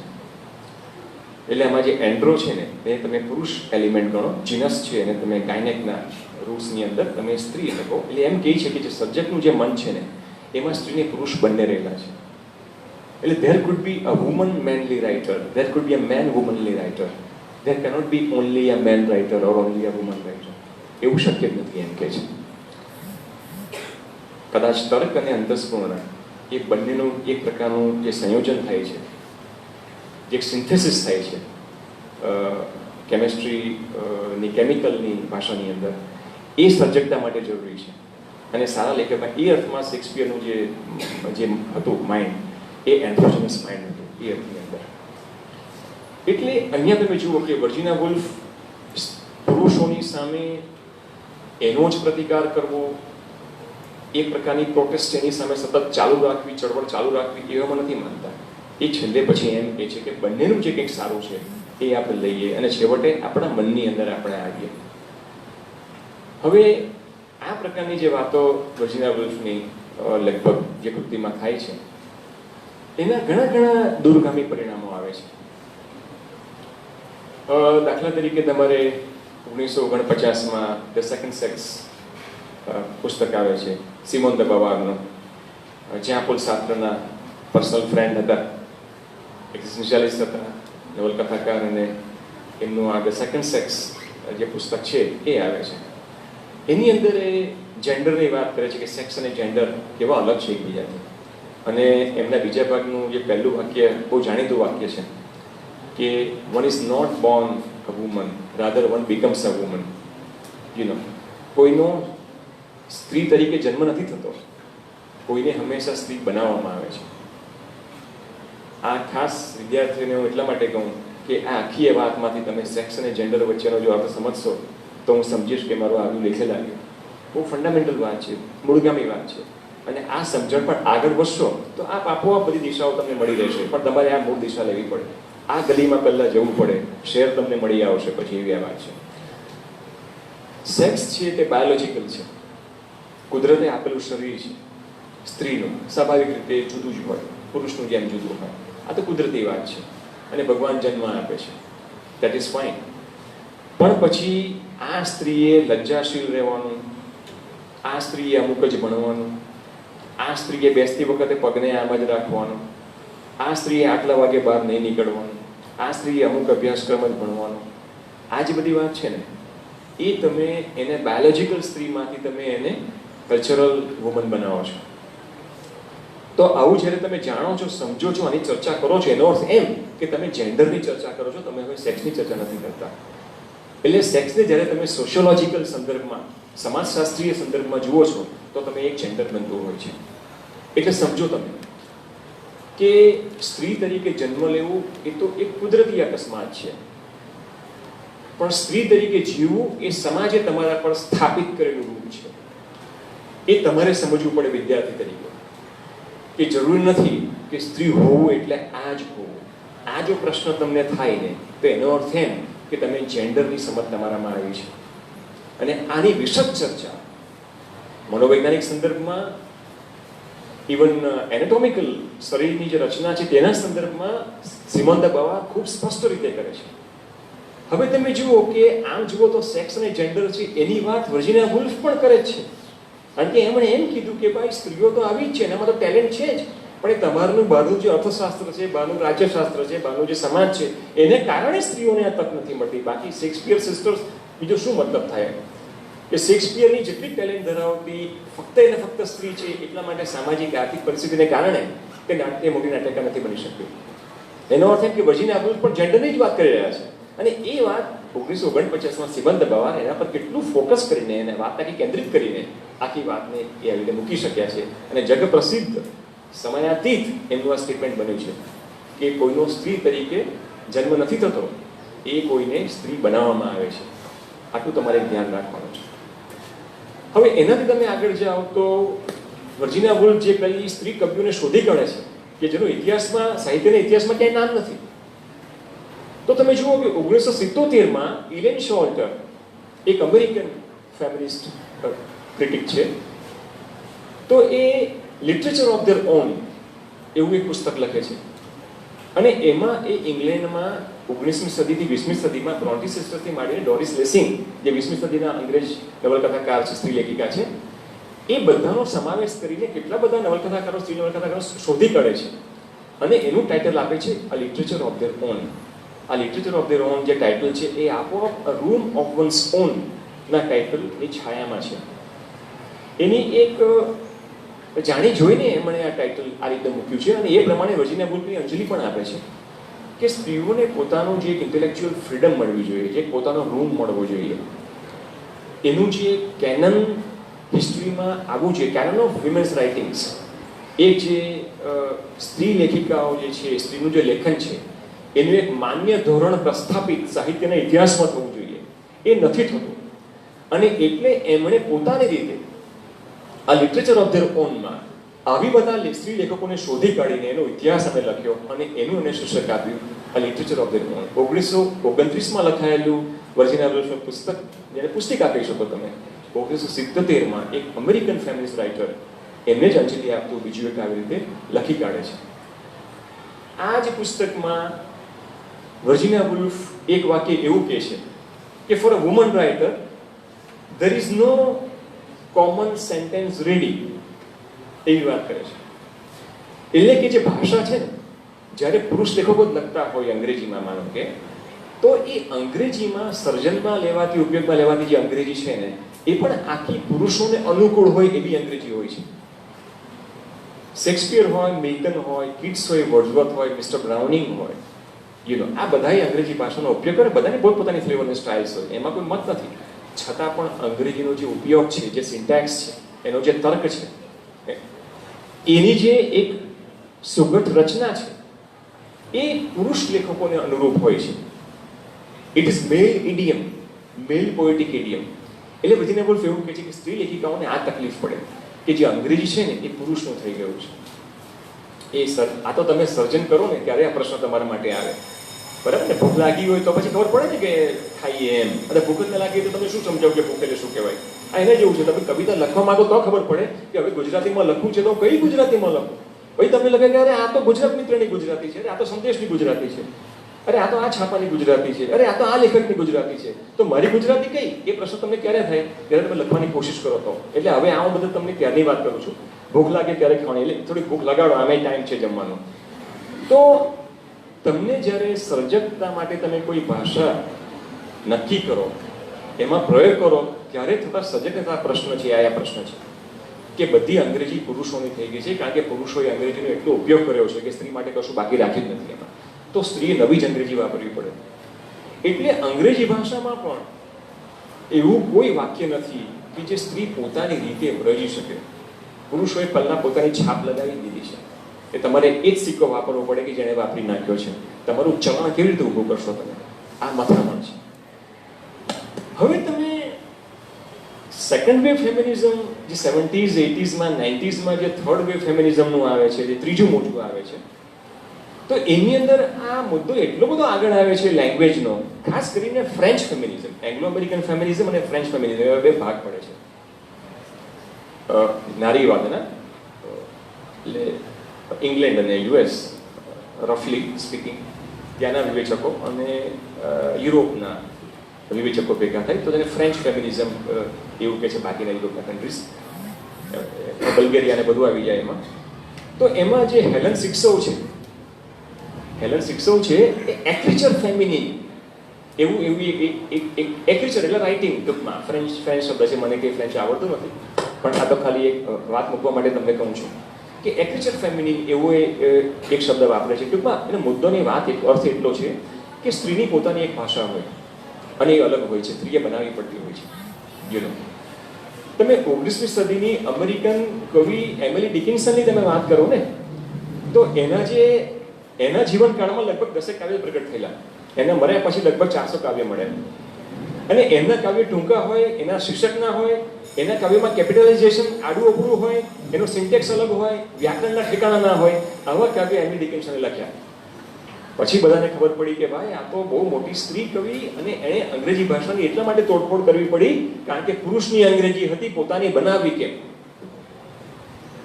એટલે આમાં જે એન્ડ્રો છે ને એ તમે પુરુષ એલિમેન્ટ ગણો, જીનસ છે એને તમે ગાયનેકના રૂટ્સની અંદર તમે સ્ત્રી લખો. એટલે એમ કહે છે કે જે સર્જકનું જે મન છે ને એમાં સ્ત્રી ને પુરુષ બંને રહેલા છે. એટલે there could be a woman manly writer, there could be a man womanly writer, there cannot be only a man writer or only a woman writer. એવું શક્ય જ નથી એમ કહે છે. કદાચ તર્ક અને અંતસ્પૂર્ણ એ બંનેનું એક પ્રકારનું જે સંયોજન થાય છે, જે એક સિન્થેસિસ થાય છે કેમિસ્ટ્રીની કેમિકલની ભાષાની અંદર, એ સર્જકતા માટે જરૂરી છે. અને સારા લેખકમાં એ અર્થમાં શેક્સપિયરનું જે હતું માઇન્ડ, એ એન્થ્રોજનસ માઇન્ડ હતું એ અર્થની અંદર. એટલે અહીંયા તમે જુઓ કે વર્જિના વુલ્ફ પુરુષોની સામે એનો જ પ્રતિકાર કરવો, એક પ્રકારની પ્રોટેસ્ટ એની સામે સતત ચાલુ રાખવી, ચળવળ ચાલુ રાખવી, એવામાં નથી માનતા. એ છેલ્લે પછી એમ કહે છે કે બંનેનું જે કંઈક સારું છે એ આપણે લઈએ અને છેવટે આપણા મનની અંદર આપણે આવીએ. હવે આ પ્રકારની જે વાતો વર્જિના વુલ્ફની લગભગ જે કૃતિમાં થાય છે, એના ઘણા દૂરગામી પરિણામો આવે છે. દાખલા તરીકે તમારે 1949માં ધ સેકન્ડ સેક્સ પુસ્તક આવે છે સિમોન દ બવારનું, જ્યાં પોલ સાર્ત્રના પર્સનલ ફ્રેન્ડ હતા, એક્ઝિસ્ટન્શિયાલિસ્ટ હતા, નવલકથાકાર, અને એમનું આ ધ સેકન્ડ સેક્સ જે પુસ્તક છે એ આવે છે. એની અંદર એ જેન્ડરની વાત કરે છે કે સેક્સ અને જેન્ડર કેવા અલગ છે એકબીજાથી. અને એમના બીજા ભાગનું જે પહેલું વાક્ય બહુ જાણીતું વાક્ય છે કે one is not born a woman, rather one becomes a woman. કોઈનો સ્ત્રી તરીકે જન્મ નથી થતો, કોઈને હંમેશા સ્ત્રી બનાવવામાં આવે છે. આ ખાસ વિદ્યાર્થીઓને હું એટલા માટે કહું કે આ આખી એ વાતમાંથી તમે સેક્સ અને જેન્ડર વચ્ચેનો જો આપણે સમજશો તો હું સમજીશ કે મારું આવ્યું લેખે લાગ્યું. બહુ ફંડામેન્ટલ વાત છે, મૂળગામી વાત છે. અને આ સમજણ પણ આગળ વધશો તો આ આપોઆપ બધી દિશાઓ તમને મળી રહેશે, પણ તમારે આ મૂળ દિશા લેવી પડે. આ ગલીમાં પહેલાં જવું પડે, શહેર તમને મળી આવશે પછી, એવી આ વાત છે. સેક્સ છે તે બાયોલોજિકલ છે, કુદરતે આપેલું શરીર છે સ્ત્રીનું, સ્વાભાવિક રીતે જુદું જ હોય, પુરુષનું જેમ જુદું હોય. આ તો કુદરતી વાત છે અને ભગવાન જન્મ આપે છે, દેટ ઇઝ ફાઇન. પણ પછી આ સ્ત્રીએ લજ્જાશીલ રહેવાનું, આ સ્ત્રીએ અમુક જ ભણવાનું, આ સ્ત્રીએ બેસતી વખતે પગને આમ જ રાખવાનું, આ સ્ત્રીએ આટલા વાગે બહાર નહીં નીકળવાનું, આ સ્ત્રીએ અમુક અભ્યાસક્રમ જ ભણવાનો. આ જે બધી વાત છે ને, એ તમે એને બાયોલોજિકલ સ્ત્રીમાંથી તમે એને કલ્ચરલ વુમન બનાવો છો. તો આવું જ્યારે તમે જાણો છો, સમજો છો, આની ચર્ચા કરો છો, એનો અર્થ એમ કે તમે જેન્ડરની ચર્ચા કરો છો, તમે હવે સેક્સની ચર્ચા નથી કરતા. એટલે સેક્સને જ્યારે તમે સોશિયોલોજિકલ સંદર્ભમાં, સમાજશાસ્ત્રીય સંદર્ભમાં જુઓ છો તો તમે એક જેન્ડર બનતું હોય છે. એટલે સમજો તમે કે સ્ત્રી તરીકે જન્મ લેવું એ તો એક કુદરતી અકસ્માત છે, પણ સ્ત્રી તરીકે જીવવું એ સમાજે તમારા પર સ્થાપિત કરેલું રૂપ છે. એ તમારે સમજવું પડે વિદ્યાર્થી તરીકે કે જરૂરી નથી કે સ્ત્રી હોવું એટલે આ જ હોવું. આ જો પ્રશ્ન તમને થાય ને તો એનો અર્થ એમ કે તમે જેન્ડરની સમજ તમારામાં આવી છે. અને આની વિશદ ચર્ચા મનોવૈજ્ઞાનિક સંદર્ભમાં, ઇવન એનાટોમિકલ શરીરની જે રચના છે તેના સંદર્ભમાં સિમોન દ બવાર ખૂબ સ્પષ્ટ રીતે કરે છે. હવે તમે જુઓ કે આમ જુઓ તો સેક્સ અને જેન્ડર છે એની વાત વર્જિના વુલ્ફ પણ કરે જ છે. કારણ કે એમણે એમ કીધું કે ભાઈ સ્ત્રીઓ તો આવી જ છે, એનામાં તો ટેલેન્ટ છે જ, પણ એ તમારું બહારનું જે અર્થશાસ્ત્ર છે, બહારનું રાજ્યશાસ્ત્ર છે, બહારનું જે સમાજ છે એને કારણે સ્ત્રીઓને આ તક નથી મળતી. બાકી શેક્સપિયર સિસ્ટર્સ બીજો શું મતલબ થાય કે શેક્સપિયરની જેટલી ટેલેન્ટ ધરાવતી ફક્ત એને ફક્ત સ્ત્રી છે એટલા માટે સામાજિક આર્થિક પરિસ્થિતિને કારણે કે નાટ્ય મોટી નાટકકાર નથી બની શકતી. એનો અર્થ એમ કે વર્જિના વુલ્ફ પણ જેન્ડરની જ વાત કરી રહ્યા છે. અને એ વાત 1949માં સિમોન દ બવાર એના પર કેટલું ફોકસ કરીને એને વાત આખી કેન્દ્રિત કરીને આખી વાતને એ આવી રીતે મૂકી શક્યા છે. અને જગ પ્રસિદ્ધ સમયાતીત એમનું આ સ્ટેટમેન્ટ બન્યું છે કે કોઈનો સ્ત્રી તરીકે જન્મ નથી થતો, એ કોઈને સ્ત્રી બનાવવામાં આવે છે. આટલું તમારે ધ્યાન રાખવાનું છે. હવે એનાથી તમે આગળ જાઓ તો વર્જિના વુલ્ફ જે પેલી સ્ત્રી કવિઓને શોધી કાઢે છે કે જેનું ઇતિહાસમાં, સાહિત્યના ઇતિહાસમાં ક્યાંય નામ નથી. તો તમે જુઓ કે 1977માં ઇલેન શોલ્ટર, એક અમેરિકન ફેમિનિસ્ટ ક્રિટિક છે, તો એ લિટરેચર ઓફ ધેર ઓન એવું એક પુસ્તક લખે છે. અને એમાં એ ઇંગ્લેન્ડમાં 19મી સદીથી 20મી સદીમાં બ્રોન્ટી સિસ્ટર્સથી માંડીને ડોરિસ લેસિંગ, જે 20મી સદીના અંગ્રેજ નવલકથાકાર છે, સ્ત્રી લેખિકા છે, એ બધાનો સમાવેશ કરીને કેટલા બધા નવલકથાકારો, સ્ત્રી નવલકથાકારો શોધી કાઢે છે. અને એનું ટાઇટલ આપે છે અ લિટરેચર ઓફ ધેર ઓન. આ લિટરેચર ઓફ ધેર ઓન જે ટાઇટલ છે એ આપોઆપ અ રૂમ ઓફ વન્સ ઓન ના ટાઇટલની છાયામાં છે. એની એક જાણી જોઈને એમણે આ ટાઇટલ આ રીતે મૂક્યું છે. અને એ પ્રમાણે વર્જિનિયા વુલ્ફની અંજલિ પણ આપે છે કે સ્ત્રીઓને પોતાનું જે એક ઇન્ટેલેક્ચ્યુઅલ ફ્રીડમ મળવી જોઈએ, જે પોતાનો રૂમ મળવો જોઈએ, એનું જે કેનન હિસ્ટ્રીમાં આવવું જોઈએ, કેનન ઓફ વિમેન્સ રાઇટિંગ્સ, એ જે સ્ત્રી લેખિકાઓ જે છે, સ્ત્રીનું જે લેખન છે, એનું એક માન્ય ધોરણ પ્રસ્થાપિત સાહિત્યના ઇતિહાસમાં થવું જોઈએ, એ નથી થતું. અને એટલે એમણે પોતાની રીતે આ લિટરેચર ઓફ ધેર ઓનમાં આવી બધા સ્ત્રી લેખકોને શોધી કાઢીને એનો ઇતિહાસ અમે લખ્યો અને એનું એને શીર્ષક આપ્યું આ લિટરેચર ઓફ ધેર ઓન. 1929માં લખાયેલું વર્જિનિયા વુલ્ફનું પુસ્તક, જેને પુસ્તિકા કહી શકો તમે, 1977માં એક અમેરિકન ફેમિનિસ્ટ રાઇટર એમને જ અંજલિ આપતું બીજું એક આવી રીતે લખી કાઢે છે. આ જ પુસ્તકમાં વર્જિનિયા વુલ્ફ એક વાક્ય એવું કહે છે કે for a woman writer there is no common sentence ready, એવી વાત કરે છે. એટલે કે જે ભાષા છે ને, જ્યારે પુરુષ લેખકો જ લખતા હોય અંગ્રેજીમાં, માનો કે, તો એ અંગ્રેજીમાં સર્જનમાં લેવાતી, ઉપયોગમાં લેવાતી જે અંગ્રેજી છે ને, એ પણ આખી પુરુષોને અનુકૂળ હોય એવી અંગ્રેજી હોય છે. શેક્સપિયર હોય, મિલ્ટન હોય, કિટ્સ હોય, વર્ડસવર્થ હોય, મિસ્ટર બ્રાઉનિંગ હોય, આ બધાય અંગ્રેજી ભાષાનો ઉપયોગ કરે. બધાની પોતપોતાની ફ્લેવર અને સ્ટાઇલ્સ હોય, એમાં કોઈ મત નથી. છતાં પણ અંગ્રેજીનો જે ઉપયોગ છે, જે સિન્ટેક્સ છે, એનો જે તર્ક છે, એની જે એક સુગઠ રચના છે, એ પુરુષ લેખકોને અનુરૂપ હોય છે. It is male idiom, male poetic idiom. એટલે વર્જિનિયા વુલ્ફ એવું કહે છે કે સ્ત્રી લેખિકાઓને આ તકલીફ પડે કે જે અંગ્રેજી છે ને, એ પુરુષનું થઈ ગયું છે. આ તો તમે સર્જન કરો ને ત્યારે આ પ્રશ્ન તમારા માટે આવે, બરાબર ને? ભૂખ લાગી હોય તો પછી ખબર પડે ને કે ખાઈએ એમ, અને ભૂખ જ ન લાગી તો તમે શું સમજાવ કે ભૂખ એટલે શું કહેવાય? આ એને જેવું છે, તમે કવિતા લખવા માંગો તો ખબર પડે કે હવે ગુજરાતીમાં લખવું છે તો કઈ ગુજરાતીમાં લખવું. ભાઈ તમે લખે કે અરે આ તો ગુજરાત મિત્રની ગુજરાતી છે, અરે આ તો સંદેશની ગુજરાતી છે, અરે આ તો આ છાપાની ગુજરાતી છે, અરે આ તો આ લેખકની ગુજરાતી છે, તો મારી ગુજરાતી કઈ? એ પ્રશ્ન તમને ક્યારે થાય? ત્યારે તમે લખવાની કોશિશ કરો તો. એટલે હવે આ હું બધું તમને ત્યારની વાત કરું છું. ભૂખ લાગે ત્યારે ખાવાની, એટલે થોડી ભૂખ લગાડો, આમે ટાઈમ છે જમવાનો. તો તમને જ્યારે સર્જકતા માટે તમે કોઈ ભાષા નક્કી કરો, એમાં પ્રયોગ કરો, ત્યારે થતા સર્જકતા પ્રશ્ન છે, આ પ્રશ્ન છે કે બધી અંગ્રેજી પુરુષોની થઈ ગઈ છે, કારણ કે પુરુષોએ અંગ્રેજીનો એટલો ઉપયોગ કર્યો છે કે સ્ત્રી માટે કશું બાકી રાખ્યું જ નથી એમાં. તો સ્ત્રીએ નવી જ અંગ્રેજી વાપરવી પડે. એટલે અંગ્રેજી ભાષામાં પણ એવું કોઈ વાક્ય નથી કે જે સ્ત્રી પોતાની રીતે રજી શકે. પુરુષોએ પહેલા પોતાની છાપ લગાવી દીધી છે. એ તમારે એ જ સિક્કો વાપરવો પડે કે જેણે વાપરી નાખ્યો છે. તમારું ચલણ કેવી રીતે ઊભું કરશો તમે? આ મથામણ છે. હવે તમે સેકન્ડ વેવ ફેમિનિઝમ, જે 70s, 80sમાં, 90sમાં જે થર્ડ વેવ ફેમિનિઝમનું આવે છે, જે ત્રીજું મોટું આવે છે, તો એની અંદર આ મુદ્દો એટલો બધો આગળ આવે છે લેંગ્વેજનો, ખાસ કરીને French feminism, Anglo American feminism અને ફ્રેન્ચ ફેમિનિઝમ, એવા બે ભાગ પડે છે. નારીવાદના, એટલે ઇંગ્લેન્ડ અને યુએસ, રફલી સ્પીકિંગ, ત્યાંના વિવેચકો અને યુરોપના વિવેચકો ભેગા થાય તો તેને ફ્રેન્ચ ફેમિનિઝમ એવું કહે છે. બાકીના યુરોપના કન્ટ્રીઝ, બલ્ગેરિયા ને બધું આવી જાય એમાં. તો એમાં જે હેલન સિક્સોવ છે, એ એક્રિચર ફેમિનિન એવું એક એક્રિચર એટલે રાઇટિંગ, ટૂંકમાં ફ્રેન્ચ શબ્દ છે, મને કંઈ ફ્રેન્ચ આવડતું નથી, પણ આ તો ખાલી એક વાત મૂકવા માટે તમને કહું છું કે એક્રિચર ફેમિનિન એવો એક શબ્દ વાપરે છે. ટૂંકમાં એનો મુદ્દોની વાત, અર્થ એટલો છે કે સ્ત્રીની પોતાની એક ભાષા હોય અને એ અલગ હોય છે, સ્ત્રીએ બનાવવી પડતી હોય છે. તમે 19મી સદીની અમેરિકન કવિ એમિલી ડિકિન્સનની તમે વાત કરો ને, તો એના જીવનકાળમાં લગભગ 10 કાવ્ય પ્રગટ થયેલા. એના મર્યા પછી લગભગ 400 કાવ્ય મળ્યા. અને એમના કાવ્ય ટૂંકા હોય, એના શીર્ષક ના હોય, એના કાવ્યમાં કેપિટલાઇઝેશન આડું અઘરું હોય, એનો સિન્ટેક્સ અલગ હોય, વ્યાકરણના ઠેકાણા ના હોય, આવા કાવ્ય એમિલી ડિકિન્સને લખ્યા. પછી બધાને ખબર પડી કે ભાઈ આ તો બહુ મોટી સ્ત્રી કવિ, અને એણે અંગ્રેજી ભાષાની એટલા માટે તોડફોડ કરવી પડી કારણ કે પુરુષની અંગ્રેજી હતી, પોતાની બનાવવી કેમ?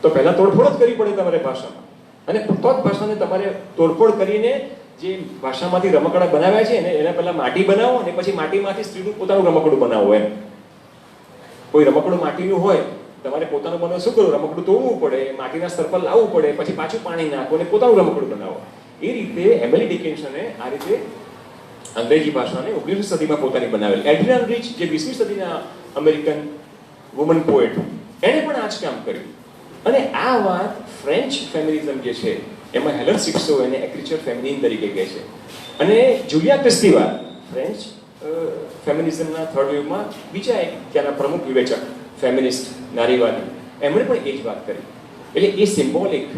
તો પહેલા તોડફોડ જ કરવી પડે તમારે ભાષામાં, અને તો જ ભાષાને તમારે તોડફોડ કરીને જે ભાષામાંથી રમકડા બનાવ્યા છે ને એના પહેલા માટી બનાવો, અને પછી માટીમાંથી સ્ત્રીનું પોતાનું રમકડું બનાવો. એમ કોઈ રમકડું માટીનું હોય, તમારે પોતાનું બનાવવું, શું કરવું? રમકડું તોડવું પડે, માટીના સ્તર પર લાવવું પડે, પછી પાછું પાણી નાખો અને પોતાનું રમકડું બનાવો. એ રીતે એમિલી ડિકિન્સને આ રીતે અંગ્રેજી ભાષાને 19મી સદીમાં પોતાની બનાવેલી. એડ્રિયાન રીચ, જે 20મી સદીના અમેરિકન વુમન પોએટ, એણે પણ આ જ કામ કર્યું. અને આ વાત ફ્રેન્ચ ફેમિનિઝમ જે છે એમાં હેલર સિક્સો એને એક્રિચર ફેમિનિન તરીકે કહે છે. અને જુલિયા ક્રિસ્તીવા ફ્રેન્ચ ફેમિનિઝમના થર્ડ વેવમાં બીજા એક ત્યાંના પ્રમુખ વિવેચક ફેમિનિસ્ટ નારીવાદી એમણે પણ એ જ વાત કરી. એટલે એ સિમ્બોલિક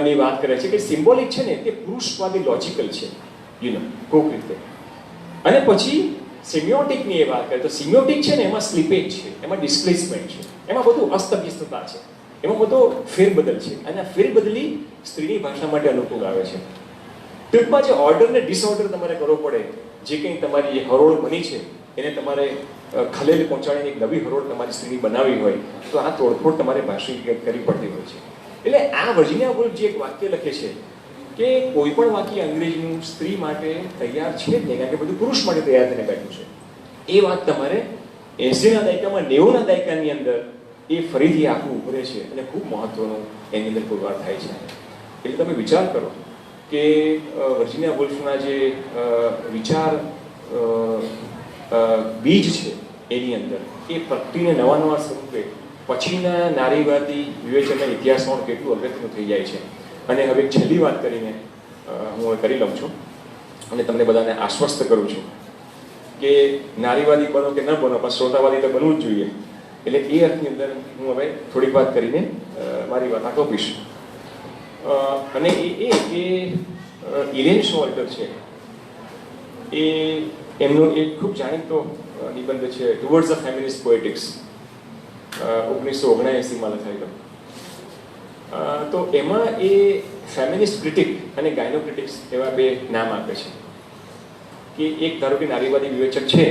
ની વાત કરે છે કે સિમ્બોલિક છે ને તે પુરુષવાદી લોજિકલ છે કોક રીતે. અને પછી સિમ્યોટિકની એ વાત કરે તો સિમ્યોટિક છે ને એમાં સ્લીપેજ છે, એમાં ડિસ્પ્લેસમેન્ટ છે, એમાં બધું અસ્તવ્યસ્તતા છે, એમાં બધો ફેરબદલ છે. અને આ ફેરબદલી સ્ત્રીની ભાષા માટે અનુકૂળ આવે છે. ટૂંકમાં જે ઓર્ડર ને ડિસઓર્ડર તમારે કરવો પડે, જે કંઈ તમારી જે હરોળ બની છે એને તમારે ખલેલ પહોંચાડીને એક નવી હરોળ તમારી સ્ત્રીની બનાવવી હોય તો આ તોડફોડ તમારે ભાષાંતર કરવી પડતી હોય છે. એટલે આ વર્જિનિયા વુલ્ફ જે એક વાક્ય લખે છે કે કોઈ પણ વાક્ય અંગ્રેજીનું સ્ત્રી માટે તૈયાર છે જ નહીં, કારણ કે બધું પુરુષ માટે તૈયાર થઈને બેઠું છે. એ વાત તમારે 80ના દાયકામાં 90ના દાયકાની અંદર એ ફરીથી આખું ઉભરે છે અને ખૂબ મહત્વનું એની અંદર પુરવાર થાય છે. એટલે તમે વિચાર કરો કે વર્જિનિયા વુલ્ફના જે વિચાર બીજ છે એની અંદર એ પ્રગટીને નવા નવા સ્વરૂપે પછીના નારીવાદી વિવેચનના ઇતિહાસમાં કેટલું અગત્યનું થઈ જાય છે. અને હવે છેલ્લી વાત કરીને હું કરી લઉં છું અને તમને બધાને આશ્વસ્ત કરું છું કે નારીવાદી બનો કે ન બનો પણ શ્રોતાવાદી તો બનવું જ જોઈએ. એટલે એ અર્થની અંદર હું હવે થોડીક વાત કરીને મારી વાત આટોપીશ. અને એ કે ઇરેન શોલ્ટર છે એ એમનો એક ખૂબ જાણીતો નિબંધ છે ટુવર્ડ્સ ધ ફેમિનિસ્ટ પોએટિક્સ 1979માં લખાયેલો. તો એમાં એ ફેમિનિસ્ટ ક્રિટિક અને ગાયનોક્રિટિક્સ એવા બે નામ આપે છે કે એક ધારો કે નારીવાદી વિવેચક છે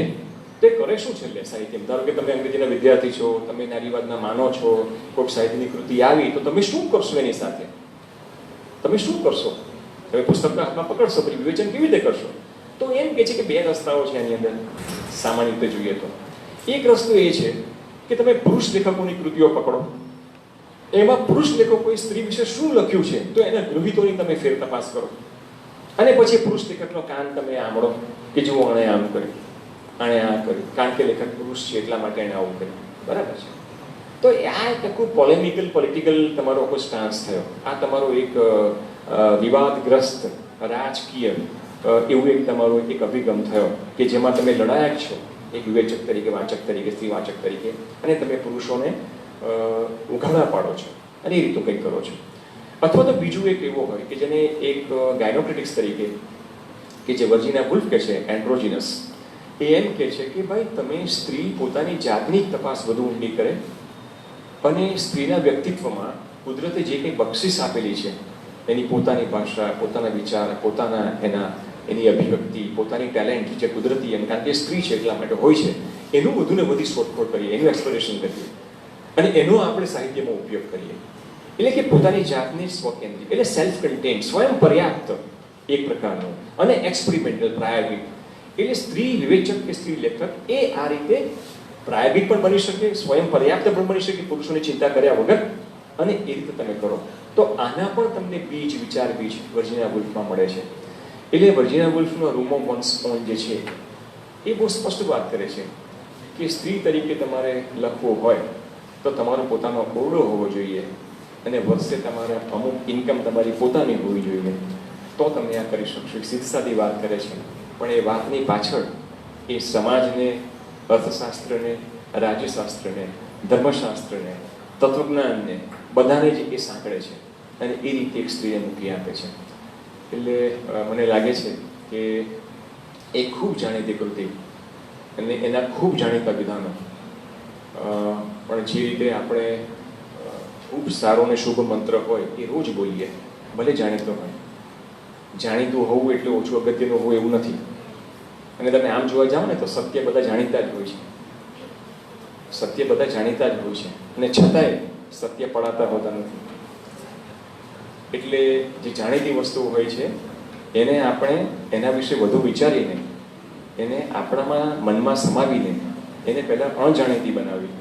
તે કરે શું છે સાહિત્યમાં. ધારો કે તમે અંગ્રેજીના વિદ્યાર્થી છો, તમે નારીવાદના માનો છો, કોઈક સાહિત્યની કૃતિ આવી તો તમે શું કરશો એની સાથે? તમે શું કરશો? તમે પુસ્તકના હાથમાં પકડશો, પછી વિવેચન કેવી રીતે કરશો? તો એમ કહે છે કે બે રસ્તાઓ છે આની અંદર સામાન્ય રીતે જોઈએ તો. એક રસ્તો એ છે કે તમે પુરુષ લેખકોની કૃતિઓ પકડો, એમાં પુરુષ લેખકોએ સ્ત્રી વિશે શું લખ્યું છે તો એના ગૃહિતોની તમે ફેર તપાસ કરો. અને પછી પુરુષ લેખકનો કાન તમે આંબળો કે જુઓ આણે આમ કર્યું, આણે આ કર્યું, કારણ કે લેખક પુરુષ છે એટલા માટે એણે આવું કર્યું. બરાબર છે? તો આ એક આખું પોલેમિકલ પોલિટિકલ તમારો આખો સ્ટાન્સ થયો. આ તમારો એક વિવાદગ્રસ્ત રાજકીય એવું એક તમારો એક અભિગમ થયો કે જેમાં તમે લડાયક છો એક વિવેચક તરીકે, વાચક તરીકે, સ્ત્રી વાચક તરીકે, અને તમે પુરુષોને ઉઘાડા પાડો છો અને એ રીતનું કંઈક કરો છો. અથવા તો બીજું એક એવો હોય કે જેને એક ગાયનોક્રિટિક્સ તરીકે કે જે વર્જિનિયા વુલ્ફ કહે છે એન્ડ્રોજીનસ, એ એમ કહે છે કે ભાઈ તમે સ્ત્રી પોતાની જાતની તપાસ વધુ ઊંડી કરે અને સ્ત્રીના વ્યક્તિત્વમાં કુદરતે જે કંઈ બક્ષિસ આપેલી છે એની પોતાની ભાષા, પોતાના વિચાર, પોતાના એની અભિવ્યક્તિ, પોતાની ટેલેન્ટ જે કુદરતી એમ, કારણ કે સ્ત્રી છે એટલા માટે હોય છે, એનું વધુને વધુ શોધખોળ કરીએ, એનું એક્સપ્લોરેશન કરીએ અને એનો આપણે સાહિત્યમાં ઉપયોગ કરીએ. એટલે કે પોતાની જાતને સ્વકેન્દ્રિત, એટલે સેલ્ફ કન્ટેન્ટ, સ્વયં પર્યાપ્ત એક પ્રકારનો, અને એક્સપેરિમેન્ટલ, પ્રાયોગિક. એટલે સ્ત્રી વિવેચક કે સ્ત્રી લેખક એ આ રીતે પ્રાયોગિક પણ બની શકે, સ્વયં પર્યાપ્ત પણ બની શકે પુરુષોની ચિંતા કર્યા વગર, અને એ રીતે તમે કરો તો આના પણ તમને બીજ, વિચાર બીજ વર્જિનિયા વુલ્ફમાં મળે છે. એટલે વર્જિનિયા વુલ્ફનો રૂમ ઓફ વન્સ ઓન જે છે એ બહુ સ્પષ્ટ વાત કરે છે કે સ્ત્રી તરીકે તમારે લખવું હોય તો તમારો પોતાનો ઓરડો હોવો જોઈએ અને વર્ષે તમારે અમુક ઇન્કમ તમારી પોતાની હોવી જોઈએ તો તમે આ કરી શકશો. એક સીધી સાદી વાત કરે છે, પણ એ વાતની પાછળ એ સમાજને, અર્થશાસ્ત્રને, રાજ્યશાસ્ત્રને, ધર્મશાસ્ત્રને, તત્વજ્ઞાનને બધાને જ એ સાંકળે છે અને એ રીતે એક સ્ત્રીને મૂકી આપે છે. એટલે મને લાગે છે કે એ ખૂબ જાણીતી કૃતિ અને એના ખૂબ જાણીતા વિધાનો, પણ જે રીતે આપણે ખૂબ સારો ને શુભ મંત્ર હોય એ રોજ બોલીએ, ભલે જાણીતો હોય. જાણીતું હોવું એટલે ઓછું અગત્યનું હોય એવું નથી. અને તમે આમ જોવા જાઓ ને તો સત્ય બધા જાણીતા જ હોય છે, સત્ય બધા જાણીતા જ હોય છે અને છતાંય સત્ય પડાતા હોતા નથી. એટલે જે જાણીતી વસ્તુ હોય છે એને આપણે એના વિશે વધુ વિચારીને, એને આપણામાં મનમાં સમાવીને, એને પહેલાં અણજાણીતી બનાવી,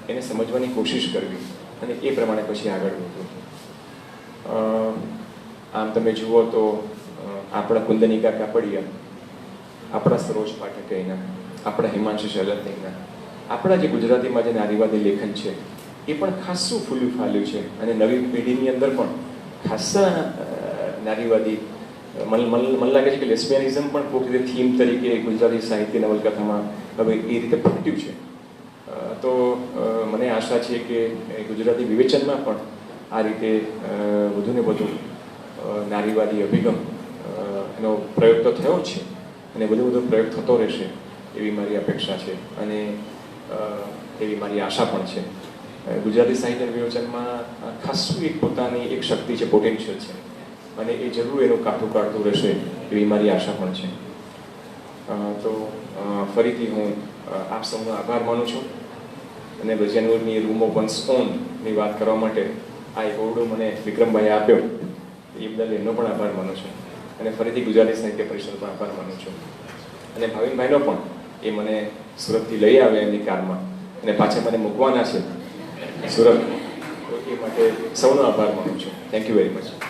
એને સમજવાની કોશિશ કરવી અને એ પ્રમાણે પછી આગળ વધવું. આમ તમે જુઓ તો આપણા કુંદનિકા કાપડિયા, આપણા સરોજ પાઠકના, આપણા હિમાંશુ શેલરતેના, આપણા જે ગુજરાતીમાં જે નારીવાદી લેખન છે એ પણ ખાસું ફૂલ્યું ફાલ્યું છે અને નવી પેઢીની અંદર પણ ખાસા નારીવાદી મને લાગે છે કે લેસ્બિયનિઝમ પણ કોઈક રીતે થીમ તરીકે ગુજરાતી સાહિત્ય નવલકથામાં હવે એ રીતે પ્રગટ્યું છે. તો મને આશા છે કે ગુજરાતી વિવેચનમાં પણ આ રીતે વધુને વધુ નારીવાદી અભિગમ એનો પ્રયોગ તો થયો જ છે અને વધુ પ્રયોગ થતો રહેશે એવી મારી અપેક્ષા છે અને એવી મારી આશા પણ છે. ગુજરાતી સાહિત્ય વિવેચનમાં ખાસું એક પોતાની એક શક્તિ છે, પોટેન્શિયલ છે અને એ જરૂર એનું કાઢતું રહેશે એવી મારી આશા પણ છે. તો ફરીથી હું આપ સૌનો આભાર માનું છું અને ભજનપુરની રૂમ ઓફ વન્સ ઓનની વાત કરવા માટે આ એક ઓરડો મને વિક્રમભાઈએ આપ્યો એ બદલ એમનો પણ આભાર માનું છું અને ફરીથી ગુજરાતી સાહિત્ય પરિષદ પણ આભાર માનું છું અને ભાવિનભાઈનો પણ એ મને સુરતથી લઈ આવે એમની કારમાં અને પાછા મને મૂકવાના છે સુરત, તો એ માટે સૌનો આભાર માનું છું. Thank you very much.